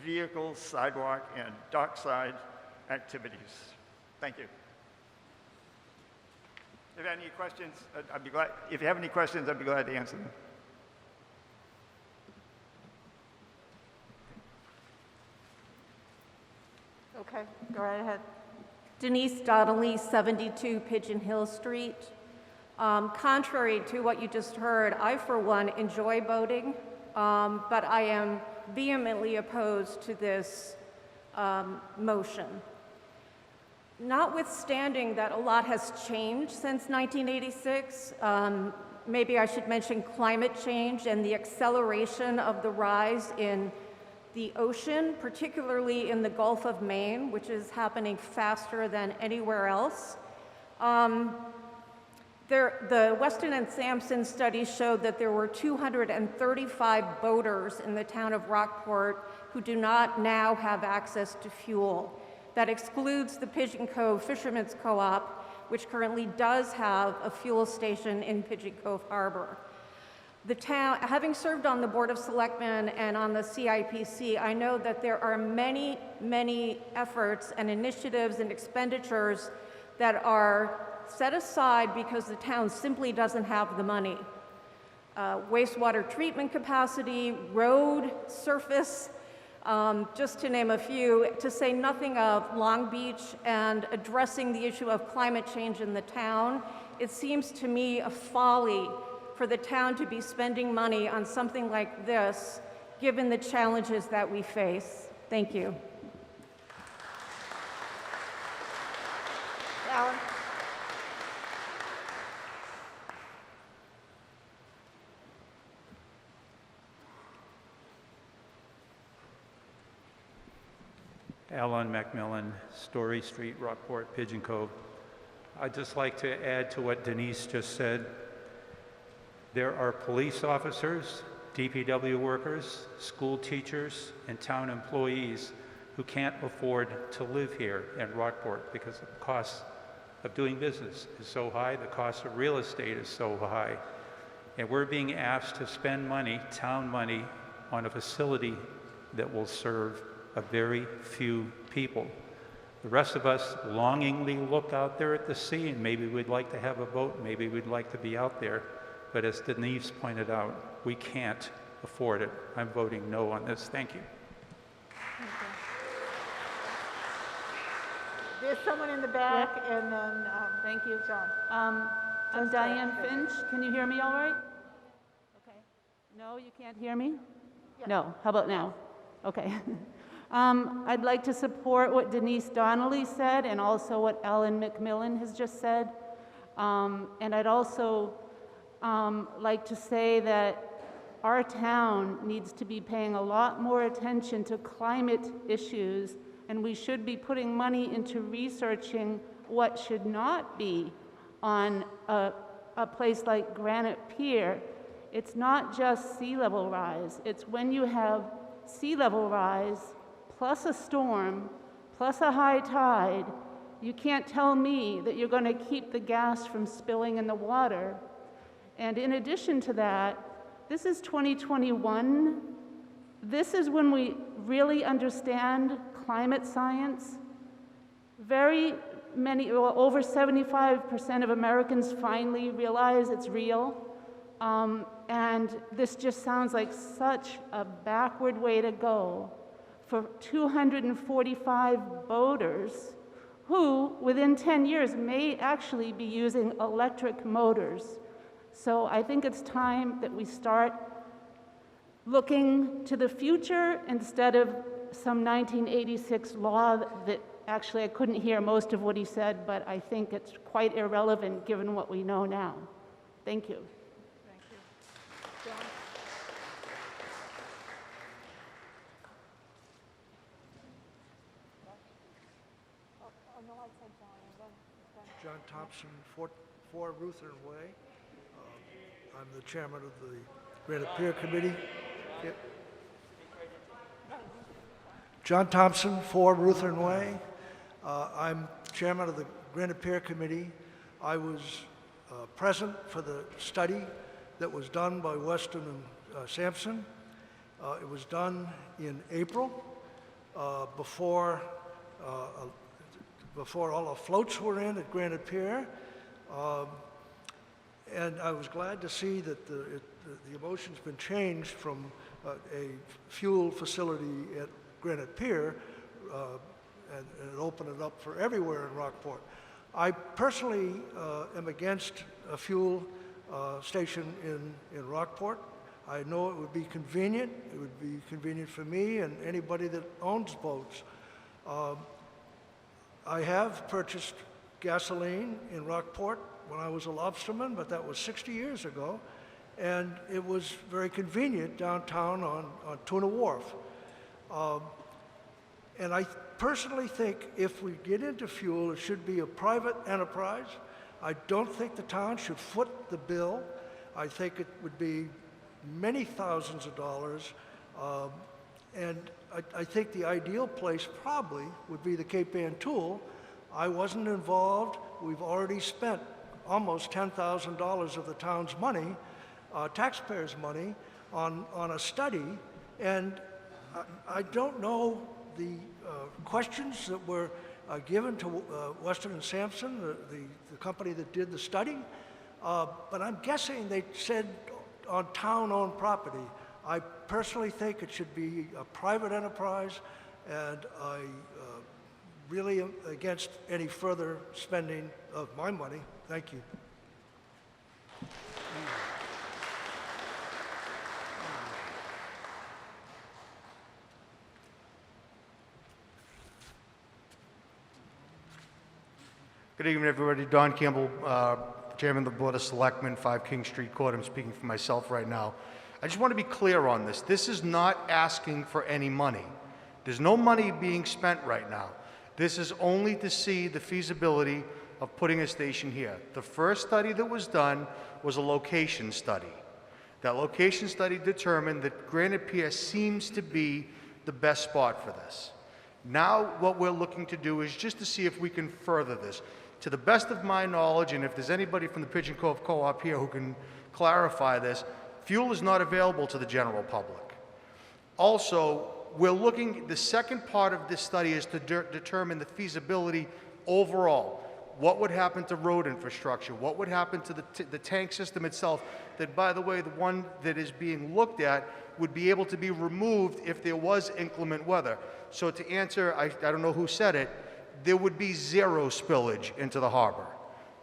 [SPEAKER 21] vehicle, sidewalk, and dockside activities. Thank you. If you have any questions, I'd be glad to answer them.
[SPEAKER 2] Okay, go right ahead. Denise Donnelly, 72 Pigeon Hill Street. Contrary to what you just heard, I, for one, enjoy boating, but I am vehemently opposed to this motion. Notwithstanding that a lot has changed since 1986, maybe I should mention climate change and the acceleration of the rise in the ocean, particularly in the Gulf of Maine, which is happening faster than anywhere else. The Weston and Sampson study showed that there were 235 boaters in the town of Rockport who do not now have access to fuel. That excludes the Pigeon Cove Fishermen's Co-op, which currently does have a fuel station in Pigeon Cove Harbor. The town, having served on the Board of Selectmen and on the CIPC, I know that there are many, many efforts and initiatives and expenditures that are set aside because the town simply doesn't have the money. Wastewater treatment capacity, road, surface, just to name a few, to say nothing of Long Beach and addressing the issue of climate change in the town. It seems to me a folly for the town to be spending money on something like this, given the challenges that we face. Thank you.
[SPEAKER 20] Alan?
[SPEAKER 14] Allen, Macmillan, Story Street, Rockport, Pigeon Cove. I'd just like to add to what Denise just said. There are police officers, DPW workers, school teachers, and town employees who can't afford to live here in Rockport because the cost of doing business is so high, the cost of real estate is so high. And we're being asked to spend money, town money, on a facility that will serve a very few people. The rest of us longingly look out there at the sea, and maybe we'd like to have a boat, maybe we'd like to be out there. But as Denise pointed out, we can't afford it. I'm voting no on this. Thank you.
[SPEAKER 3] There's someone in the back, and then,
[SPEAKER 22] Thank you.
[SPEAKER 3] John.
[SPEAKER 22] I'm Diane Finch. Can you hear me all right? Okay. No, you can't hear me? No. How about now? Okay. I'd like to support what Denise Donnelly said and also what Alan McMillan has just said. And I'd also like to say that our town needs to be paying a lot more attention to climate issues, and we should be putting money into researching what should not be on a place like Granite Pier. It's not just sea level rise. It's when you have sea level rise plus a storm plus a high tide, you can't tell me that you're going to keep the gas from spilling in the water. And in addition to that, this is 2021. This is when we really understand climate science. Very many, well, over 75% of Americans finally realize it's real. And this just sounds like such a backward way to go for 245 boaters who, within 10 years, may actually be using electric motors. So I think it's time that we start looking to the future instead of some 1986 law that actually I couldn't hear most of what he said, but I think it's quite irrelevant given what we know now. Thank you.
[SPEAKER 23] John Thompson, 4 Lutheran Way. I'm the chairman of the Granite Pier Committee. Yep. John Thompson, 4 Lutheran Way. I'm chairman of the Granite Pier Committee. I was present for the study that was done by Weston and Sampson. It was done in April before all the floats were in at Granite Pier. And I was glad to see that the emotion's been changed from a fuel facility at Granite Pier and open it up for everywhere in Rockport. I personally am against a fuel station in Rockport. I know it would be convenient. It would be convenient for me and anybody that owns boats. I have purchased gasoline in Rockport when I was a lobsterman, but that was 60 years ago, and it was very convenient downtown on Tuna Wharf. And I personally think if we get into fuel, it should be a private enterprise. I don't think the town should foot the bill. I think it would be many thousands of dollars, and I think the ideal place probably would be the Cape Ann Tool. I wasn't involved. We've already spent almost $10,000 of the town's money, taxpayers' money, on a study, and I don't know the questions that were given to Weston and Sampson, the company that did the study, but I'm guessing they said on town-owned property. I personally think it should be a private enterprise, and I really am against any further spending of my money. Thank you.
[SPEAKER 24] Good evening, everybody. Don Campbell, Chairman of the Board of Selectmen, 5 King Street Court. I'm speaking for myself right now. I just want to be clear on this. This is not asking for any money. There's no money being spent right now. This is only to see the feasibility of putting a station here. The first study that was done was a location study. That location study determined that Granite Pier seems to be the best spot for this. Now what we're looking to do is just to see if we can further this. To the best of my knowledge, and if there's anybody from the Pigeon Cove Co-op here who can clarify this, fuel is not available to the general public. Also, we're looking, the second part of this study is to determine the feasibility overall. What would happen to road infrastructure? What would happen to the tank system itself? That, by the way, the one that is being looked at would be able to be removed if there was inclement weather. So to answer, I don't know who said it, there would be zero spillage into the harbor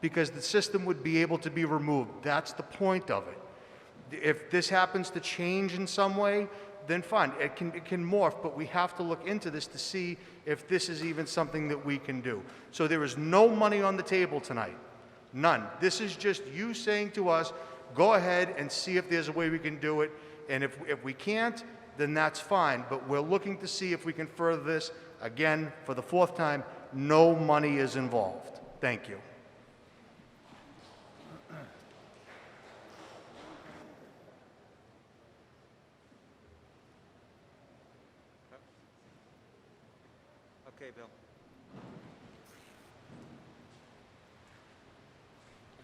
[SPEAKER 24] because the system would be able to be removed. That's the point of it. If this happens to change in some way, then fine, it can morph, but we have to look into this to see if this is even something that we can do. So there is no money on the table tonight, none. This is just you saying to us, go ahead and see if there's a way we can do it, and if we can't, then that's fine, but we're looking to see if we can further this. Again, for the fourth time, no money is involved. Thank you.
[SPEAKER 1] Okay, Bill.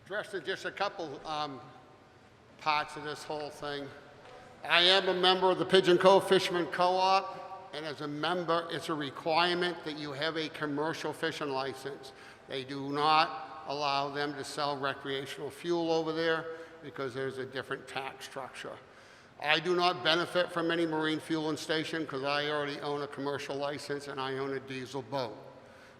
[SPEAKER 6] Addressing just a couple parts of this whole thing. I am a member of the Pigeon Cove Fishermen Co-op. And as a member, it's a requirement that you have a commercial fishing license. They do not allow them to sell recreational fuel over there because there's a different tax structure. I do not benefit from any marine fueling station because I already own a commercial license and I own a diesel boat.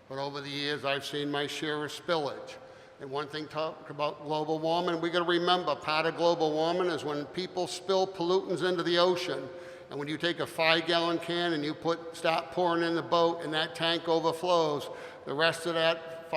[SPEAKER 6] But over the years, I've seen my share of spillage. And one thing, talk about global warming, we gotta remember part of global warming is when people spill pollutants into the ocean. And when you take a 5-gallon can and you start pouring in the boat and that tank overflows, the rest of that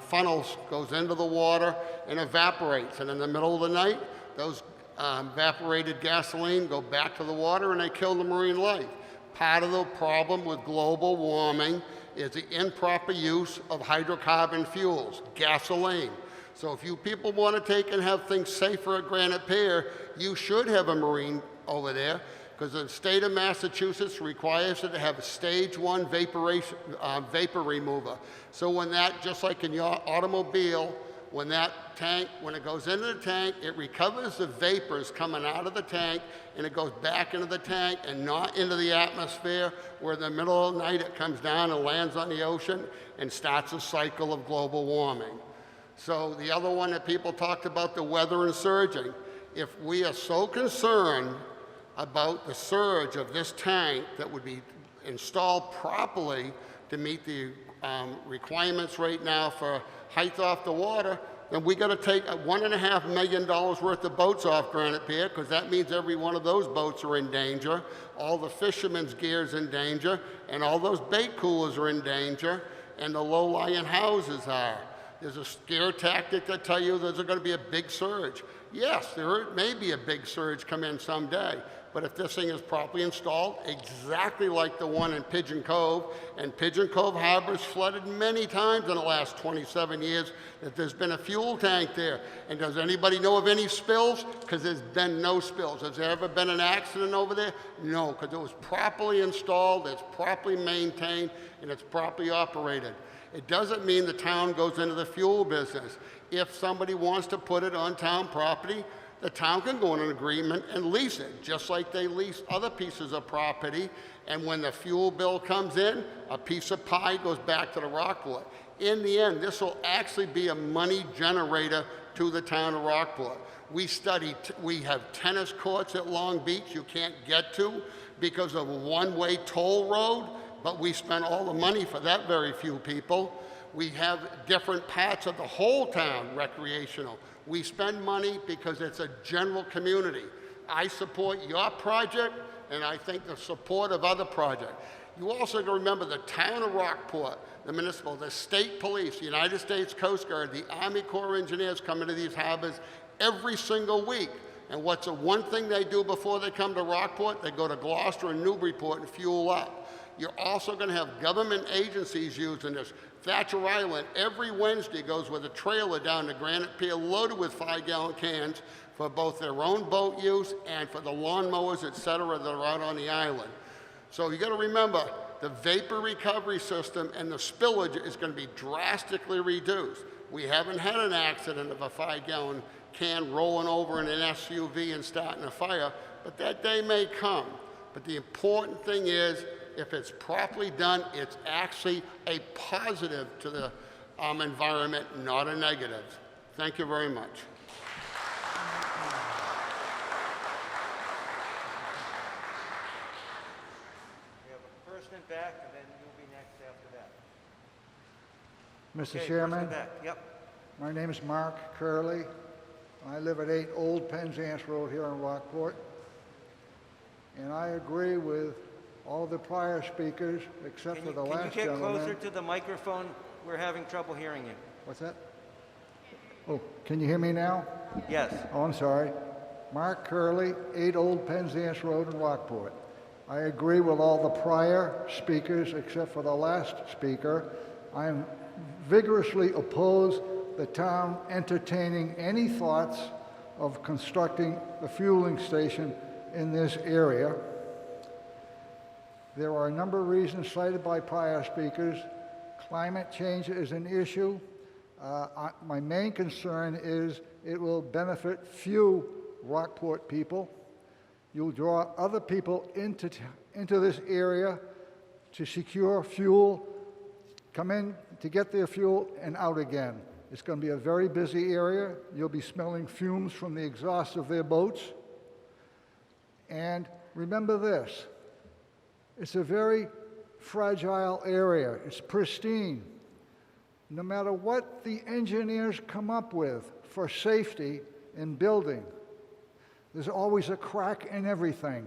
[SPEAKER 6] funnels goes into the water and evaporates. And in the middle of the night, those evaporated gasoline go back to the water and they kill the marine life. Part of the problem with global warming is the improper use of hydrocarbon fuels, gasoline. So if you people want to take and have things safer at Granite Pier, you should have a marine over there, because the state of Massachusetts requires it to have a stage 1 vapor remover. So when that, just like in your automobile, when it goes into the tank, it recovers the vapors coming out of the tank and it goes back into the tank and not into the atmosphere, where in the middle of the night it comes down and lands on the ocean and starts a cycle of global warming. So the other one that people talked about, the weather and surging. If we are so concerned about the surge of this tank that would be installed properly to meet the requirements right now for height off the water, then we got to take $1.5 million worth of boats off Granite Pier, because that means every one of those boats are in danger, all the fishermen's gear is in danger, and all those bait coolers are in danger, and the low-lying houses are. There's a scare tactic that tell you there's going to be a big surge. Yes, there may be a big surge come in someday, but if this thing is properly installed, exactly like the one in Pigeon Cove, and Pigeon Cove Harbor's flooded many times in the last 27 years, that there's been a fuel tank there. And does anybody know of any spills? Because there's been no spills. Has there ever been an accident over there? No, because it was properly installed, it's properly maintained, and it's properly operated. It doesn't mean the town goes into the fuel business. If somebody wants to put it on town property, the town can go in an agreement and lease it, just like they lease other pieces of property. And when the fuel bill comes in, a piece of pie goes back to the Rockport. In the end, this will actually be a money generator to the town of Rockport. We have tennis courts at Long Beach you can't get to because of a one-way toll road, but we spend all the money for that very few people. We have different parts of the whole town recreational. We spend money because it's a general community. I support your project, and I think the support of other projects. You also got to remember the town of Rockport, the municipal, the state police, the United States Coast Guard, the Army Corps of Engineers come into these harbors every single week. And what's the one thing they do before they come to Rockport? They go to Gloucester and Newburyport and fuel up. You're also going to have government agencies using this. Thatcher Island every Wednesday goes with a trailer down to Granite Pier loaded with 5-gallon cans for both their own boat use and for the lawnmowers, et cetera, that are out on the island. So you got to remember, the vapor recovery system and the spillage is going to be drastically reduced. We haven't had an accident of a 5-gallon can rolling over in an SUV and starting a fire, but that day may come. But the important thing is, if it's properly done, it's actually a positive to the environment, not a negative. Thank you very much.
[SPEAKER 1] We have a person in back, and then you'll be next after that.
[SPEAKER 10] Mr.
[SPEAKER 1] Okay,
[SPEAKER 10] Chairman,
[SPEAKER 1] person in back. Yep.
[SPEAKER 10] my name is Mark Curley. I live at 8 Old Penzance Road here in Rockport. And I agree with all the prior speakers, except for the last
[SPEAKER 1] Can you get
[SPEAKER 10] gentleman.
[SPEAKER 1] closer to the microphone? We're having trouble hearing you.
[SPEAKER 10] What's that? Oh, can you hear me now?
[SPEAKER 1] Yes.
[SPEAKER 10] Oh, I'm sorry. Mark Curley, 8 Old Penzance Road in Rockport. I agree with all the prior speakers, except for the last speaker. I am vigorously opposed the town entertaining any thoughts of constructing a fueling station in this area. There are a number of reasons cited by prior speakers. Climate change is an issue. My main concern is it will benefit few Rockport people. You'll draw other people into this area to secure fuel, come in to get their fuel and out again. It's going to be a very busy area. You'll be smelling fumes from the exhaust of their boats. And remember this, it's a very fragile area. It's pristine. No matter what the engineers come up with for safety in building, there's always a crack in everything.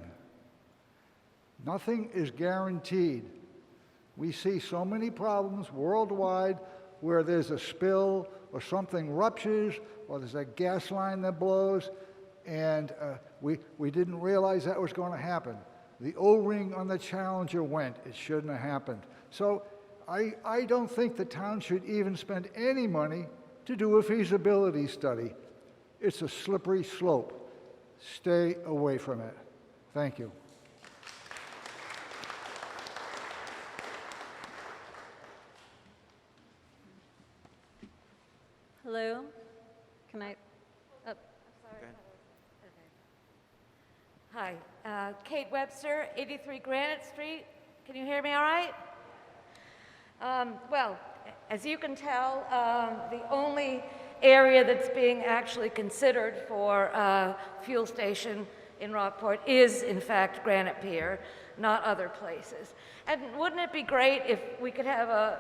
[SPEAKER 10] Nothing is guaranteed. We see so many problems worldwide where there's a spill or something ruptures or there's a gas line that blows, and we didn't realize that was going to happen. The O-ring on the Challenger went. It shouldn't have happened. So I don't think the town should even spend any money to do a feasibility study. It's a slippery slope. Stay away from it. Thank you.
[SPEAKER 11] Hello? Can I? Oh,
[SPEAKER 12] Hi, Kate Webster, 83 Granite Street. Can you hear me all right? Well, as you can tell, the only area that's being actually considered for a fuel station in Rockport is, in fact, Granite Pier, not other places. And wouldn't it be great if we could have a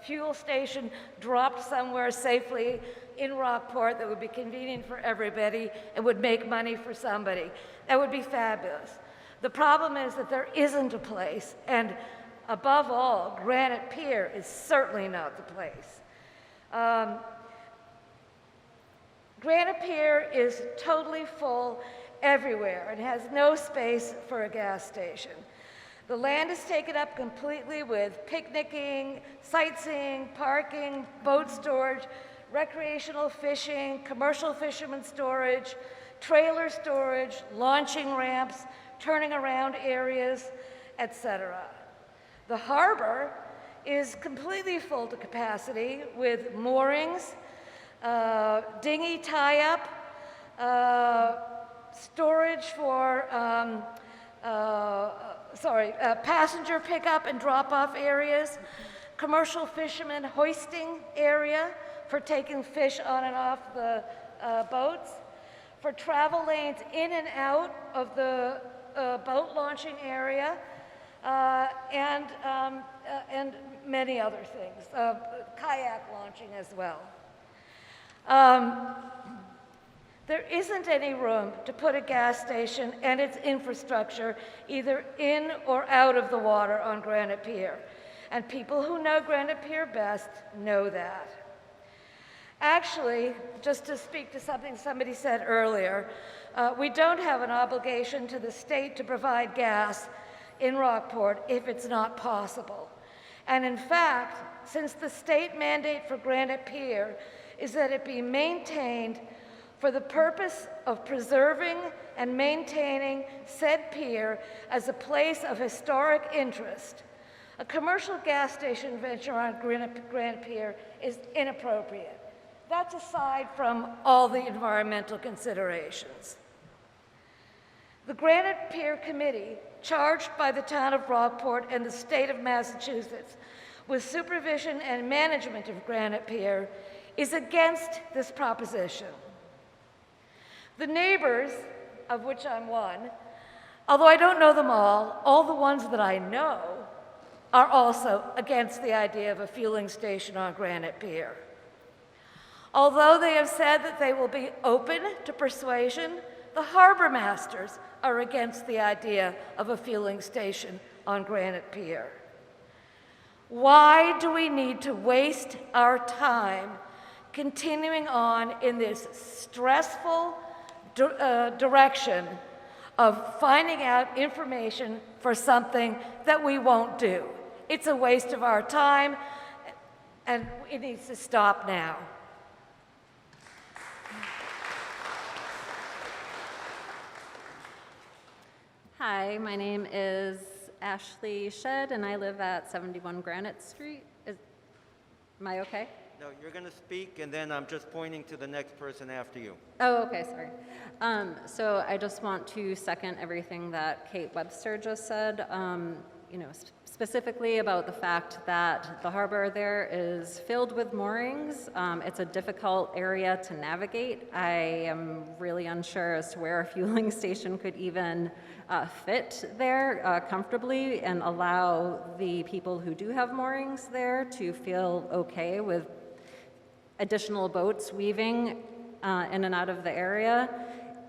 [SPEAKER 12] fuel station dropped somewhere safely in Rockport that would be convenient for everybody and would make money for somebody? That would be fabulous. The problem is that there isn't a place, and above all, Granite Pier is certainly not the place. Granite Pier is totally full everywhere and has no space for a gas station. The land is taken up completely with picnicking, sightseeing, parking, boat storage, recreational fishing, commercial fishermen storage, trailer storage, launching ramps, turning around areas, etc. The harbor is completely full to capacity with moorings, dinghy tie-up, storage for passenger pickup and drop-off areas, commercial fishermen hoisting area for taking fish on and off the boats, for travel lanes in and out of the boat launching area, and many other things, kayak launching as well. There isn't any room to put a gas station and its infrastructure either in or out of the water on Granite Pier. And people who know Granite Pier best know that. Actually, just to speak to something somebody said earlier, we don't have an obligation to the state to provide gas in Rockport if it's not possible. And in fact, since the state mandate for Granite Pier is that it be maintained for the purpose of preserving and maintaining said pier as a place of historic interest, a commercial gas station venture on Granite Pier is inappropriate. That's aside from all the environmental considerations. The Granite Pier Committee, charged by the town of Rockport and the state of Massachusetts with supervision and management of Granite Pier, is against this proposition. The neighbors, of which I'm one, although I don't know them all the ones that I know are also against the idea of a fueling station on Granite Pier. Although they have said that they will be open to persuasion, the harbor masters are against the idea of a fueling station on Granite Pier. Why do we need to waste our time continuing on in this stressful direction of finding out information for something that we won't do? It's a waste of our time, and it needs to stop now.
[SPEAKER 11] Hi, my name is Ashley Shedd, and I live at 71 Granite Street. Am I okay?
[SPEAKER 1] No, you're going to speak, and then I'm just pointing to the next person after you.
[SPEAKER 11] Oh, okay, sorry. So I just want to second everything that Kate Webster just said, specifically about the fact that the harbor there is filled with moorings. It's a difficult area to navigate. I am really unsure as to where a fueling station could even fit there comfortably and allow the people who do have moorings there to feel okay with additional boats weaving in and out of the area.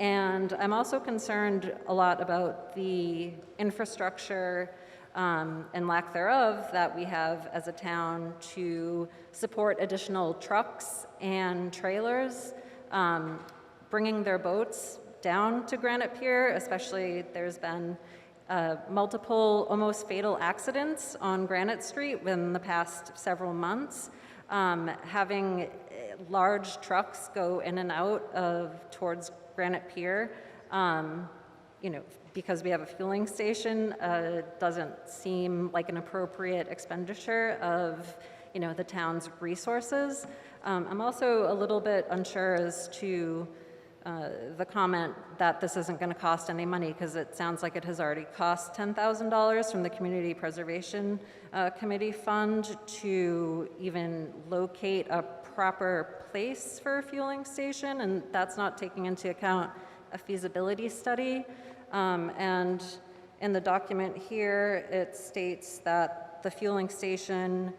[SPEAKER 11] And I'm also concerned a lot about the infrastructure and lack thereof that we have as a town to support additional trucks and trailers bringing their boats down to Granite Pier. Especially, there's been multiple almost fatal accidents on Granite Street within the past several months. Having large trucks go in and out towards Granite Pier, because we have a fueling station, doesn't seem like an appropriate expenditure of, the town's resources. I'm also a little bit unsure as to the comment that this isn't going to cost any money, because it sounds like it has already cost $10,000 from the Community Preservation Committee Fund to even locate a proper place for a fueling station, and that's not taking into account a feasibility study. And in the document here, it states that the fueling station,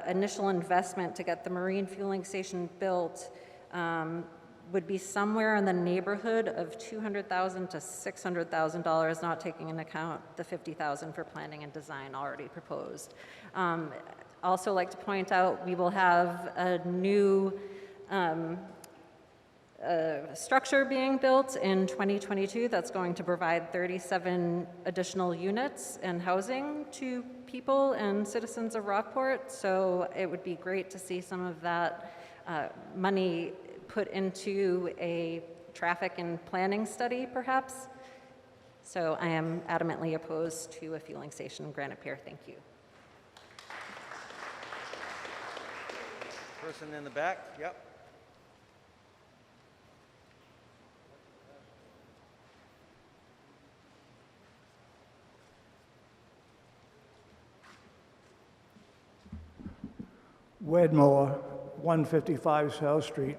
[SPEAKER 11] initial investment to get the marine fueling station built would be somewhere in the neighborhood of $200,000 to $600,000, not taking into account the $50,000 for planning and design already proposed. Also like to point out, we will have a new structure being built in 2022 that's going to provide 37 additional units and housing to people and citizens of Rockport. So it would be great to see some of that money put into a traffic and planning study, perhaps. So I am adamantly opposed to a fueling station in Granite Pier. Thank you.
[SPEAKER 1] Person in the back, yep.
[SPEAKER 9] Wedmore, 155 South Street.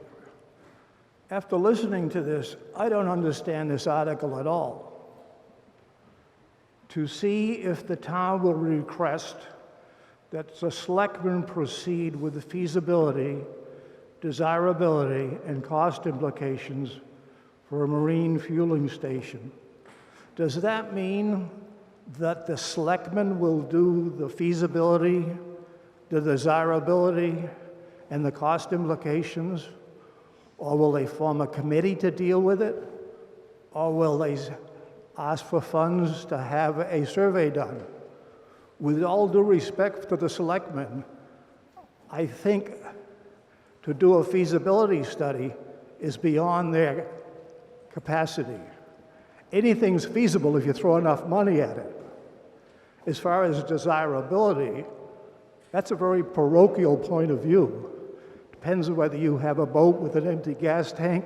[SPEAKER 9] After listening to this, I don't understand this article at all. To see if the town will request that the selectmen proceed with the feasibility, desirability, and cost implications for a marine fueling station. Does that mean that the selectmen will do the feasibility, the desirability, and the cost implications? Or will they form a committee to deal with it? Or will they asked for funds to have a survey done. With all due respect to the selectmen, I think to do a feasibility study is beyond their capacity. Anything's feasible if you throw enough money at it. As far as desirability, that's a very parochial point of view. Depends on whether you have a boat with an empty gas tank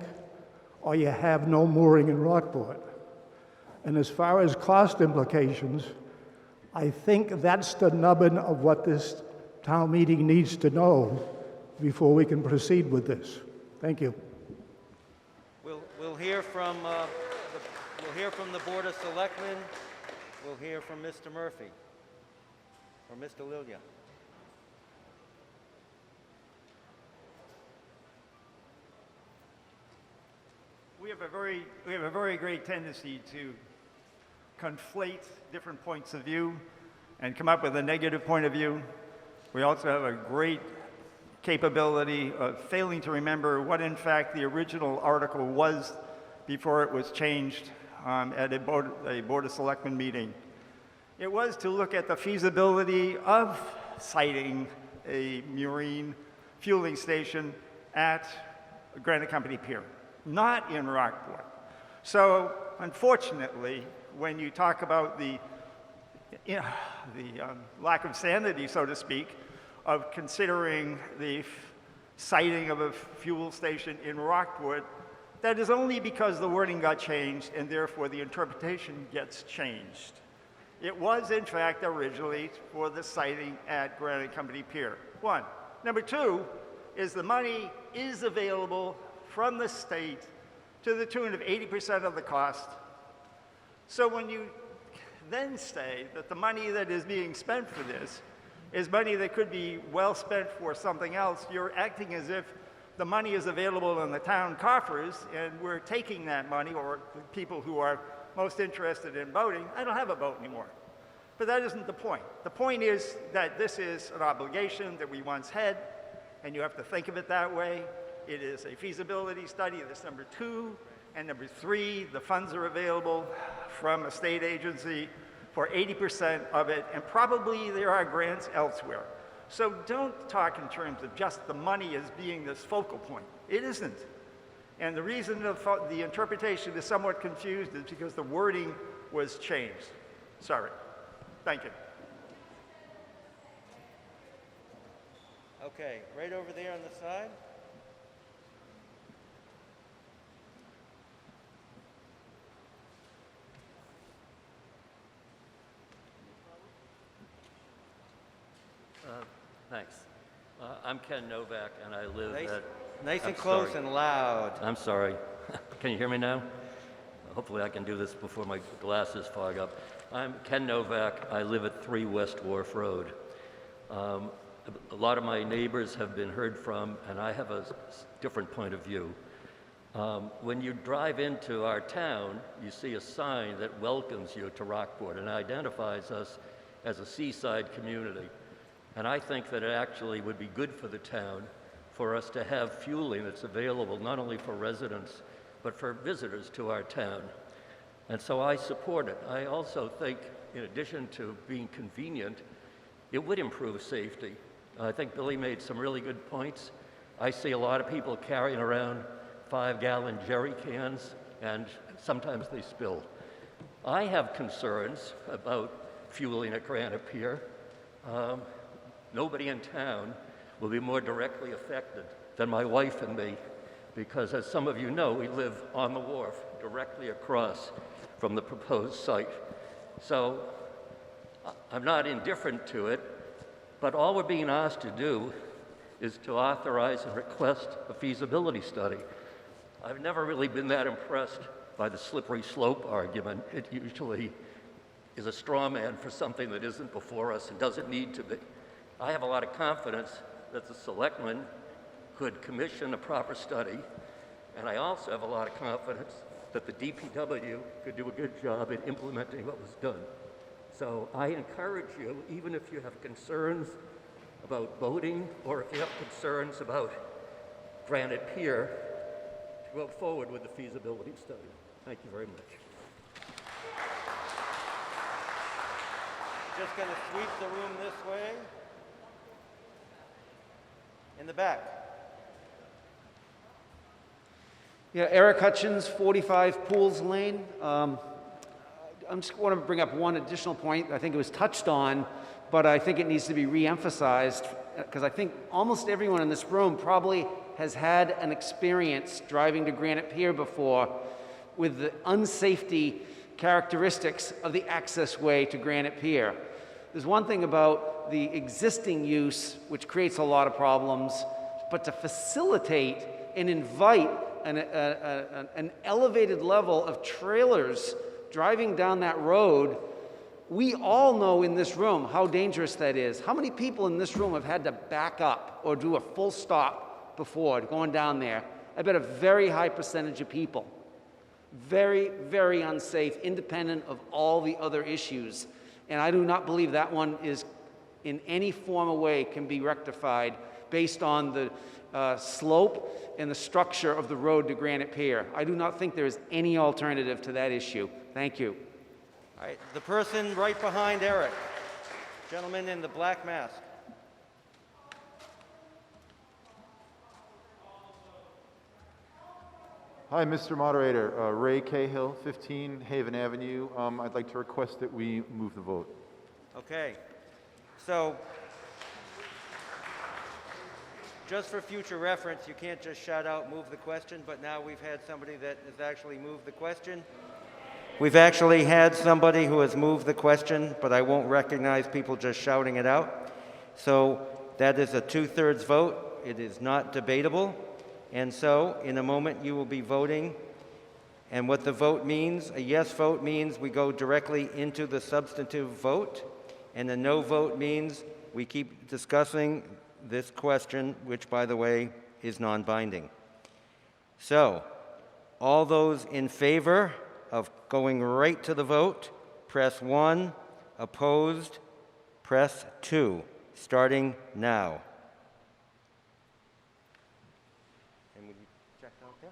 [SPEAKER 9] or you have no mooring in Rockport. And as far as cost implications, I think that's the nubbin of what this town meeting needs to know before we can proceed with this. Thank you.
[SPEAKER 1] We'll hear from the Board of Selectmen. We'll hear from Mr. Murphy or Mr. Lilia.
[SPEAKER 21] We have a very great tendency to conflate different points of view and come up with a negative point of view. We also have a great capability of failing to remember what in fact the original article was before it was changed at a Board of Selectmen meeting. It was to look at the feasibility of siting a marine fueling station at Granite Company Pier, not in Rockport. So unfortunately, when you talk about the lack of sanity, so to speak, of considering the siting of a fuel station in Rockport, that is only because the wording got changed and therefore the interpretation gets changed. It was in fact originally for the siting at Granite Company Pier, one. Number two is the money is available from the state to the tune of 80% of the cost. So when you then say that the money that is being spent for this is money that could be well spent for something else, you're acting as if the money is available in the town coffers and we're taking that money, or the people who are most interested in boating. I don't have a boat anymore. But that isn't the point. The point is that this is an obligation that we once had, and you have to think of it that way. It is a feasibility study, that's number two. And number three, the funds are available from a state agency for 80% of it, and probably there are grants elsewhere. So don't talk in terms of just the money as being this focal point. It isn't. And the reason the interpretation is somewhat confused is because the wording was changed. Sorry. Thank you.
[SPEAKER 1] Okay, right over there on the side.
[SPEAKER 7] Thanks. I'm Ken Novak, and I live at...
[SPEAKER 1] Nice and close and loud.
[SPEAKER 7] I'm sorry. Can you hear me now? Hopefully I can do this before my glasses fog up. I'm Ken Novak. I live at 3 West Wharf Road. A lot of my neighbors have been heard from, and I have a different point of view. When you drive into our town, you see a sign that welcomes you to Rockport and identifies us as a seaside community. And I think that it actually would be good for the town for us to have fueling that's available not only for residents, but for visitors to our town. And so I support it. I also think, in addition to being convenient, it would improve safety. I think Billy made some really good points. I see a lot of people carrying around 5-gallon jerry cans, and sometimes they spill. I have concerns about fueling at Granite Pier. Nobody in town will be more directly affected than my wife and me, because as some of you know, we live on the wharf directly across from the proposed site. So I'm not indifferent to it, but all we're being asked to do is to authorize and request a feasibility study. I've never really been that impressed by the slippery slope argument. It usually is a straw man for something that isn't before us and doesn't need to be. I have a lot of confidence that the selectmen could commission a proper study, and I also have a lot of confidence that the DPW could do a good job in implementing what was done. So I encourage you, even if you have concerns about boating or if you have concerns about Granite Pier, to go forward with the feasibility study. Thank you very much.
[SPEAKER 1] Just going to sweep the room this way. In the back.
[SPEAKER 8] Yeah, Eric Hutchins, 45 Pools Lane. I just want to bring up one additional point. I think it was touched on, but I think it needs to be re-emphasized because I think almost everyone in this room probably has had an experience driving to Granite Pier before with the unsafety characteristics of the access way to Granite Pier. There's one thing about the existing use, which creates a lot of problems, but to facilitate and invite an elevated level of trailers driving down that road, we all know in this room how dangerous that is. How many people in this room have had to back up or do a full stop before going down there? I bet a very high percentage of people. Very, very unsafe, independent of all the other issues. And I do not believe that one is in any form or way can be rectified based on the slope and the structure of the road to Granite Pier. I do not think there is any alternative to that issue. Thank you.
[SPEAKER 1] All right, the person right behind Eric, gentleman in the black mask.
[SPEAKER 15] Hi, Mr. Moderator. Ray Cahill, 15 Haven Avenue. I'd like to request that we move the vote.
[SPEAKER 1] Okay. So, just for future reference, you can't just shout out, move the question, but now we've had somebody that has actually moved the question. We've actually had somebody who has moved the question, but I won't recognize people just shouting it out. So that is a 2/3 vote. It is not debatable. And so, in a moment, you will be voting. And what the vote means, a yes vote means we go directly into the substantive vote. And a no vote means we keep discussing this question, which, by the way, is non-binding. So, all those in favor of going right to the vote, press 1. Opposed, press 2. Starting now. And would you check out there?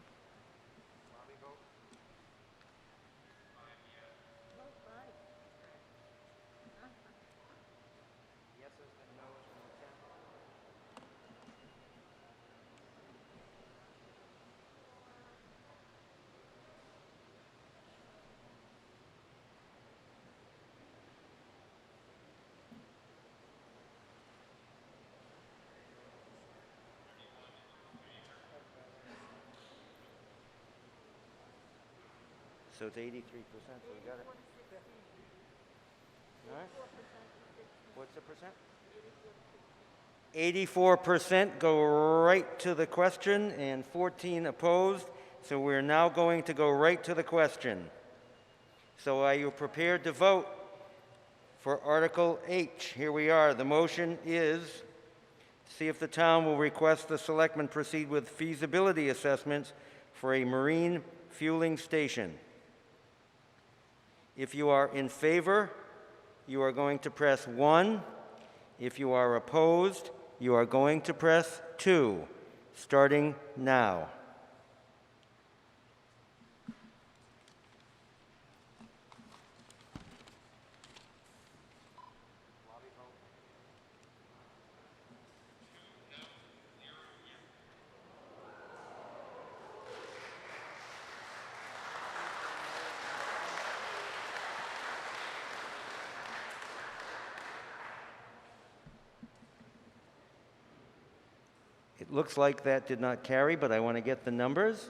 [SPEAKER 1] So it's 83%, so we got it. All right. What's the percent? 84% go right to the question and 14 opposed. So we're now going to go right to the question. So are you prepared to vote for Article H? Here we are. The motion is to see if the town will request the selectmen proceed with feasibility assessments for a marine fueling station. If you are in favor, you are going to press 1. If you are opposed, you are going to press 2, starting now. It looks like that did not carry, but I want to get the numbers.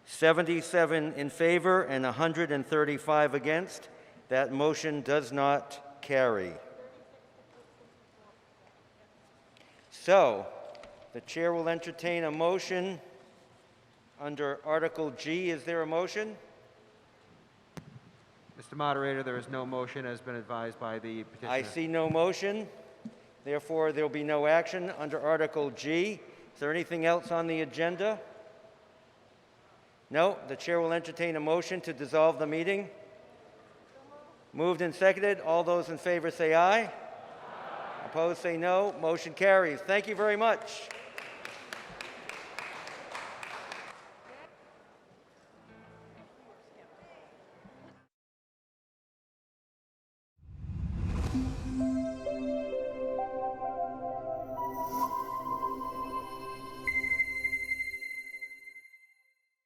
[SPEAKER 3] So it is
[SPEAKER 1] 77 in favor and 135 against. That motion does not carry. So, the chair will entertain a motion under Article G. Is there a motion?
[SPEAKER 4] Mr. Moderator, there is no motion as been advised by the petitioner.
[SPEAKER 1] I see no motion. Therefore, there will be no action under Article G. Is there anything else on the agenda? No? The chair will entertain a motion to dissolve the meeting. Moved and seconded. All those in favor say aye. Opposed say no. Motion carries. Thank you very much.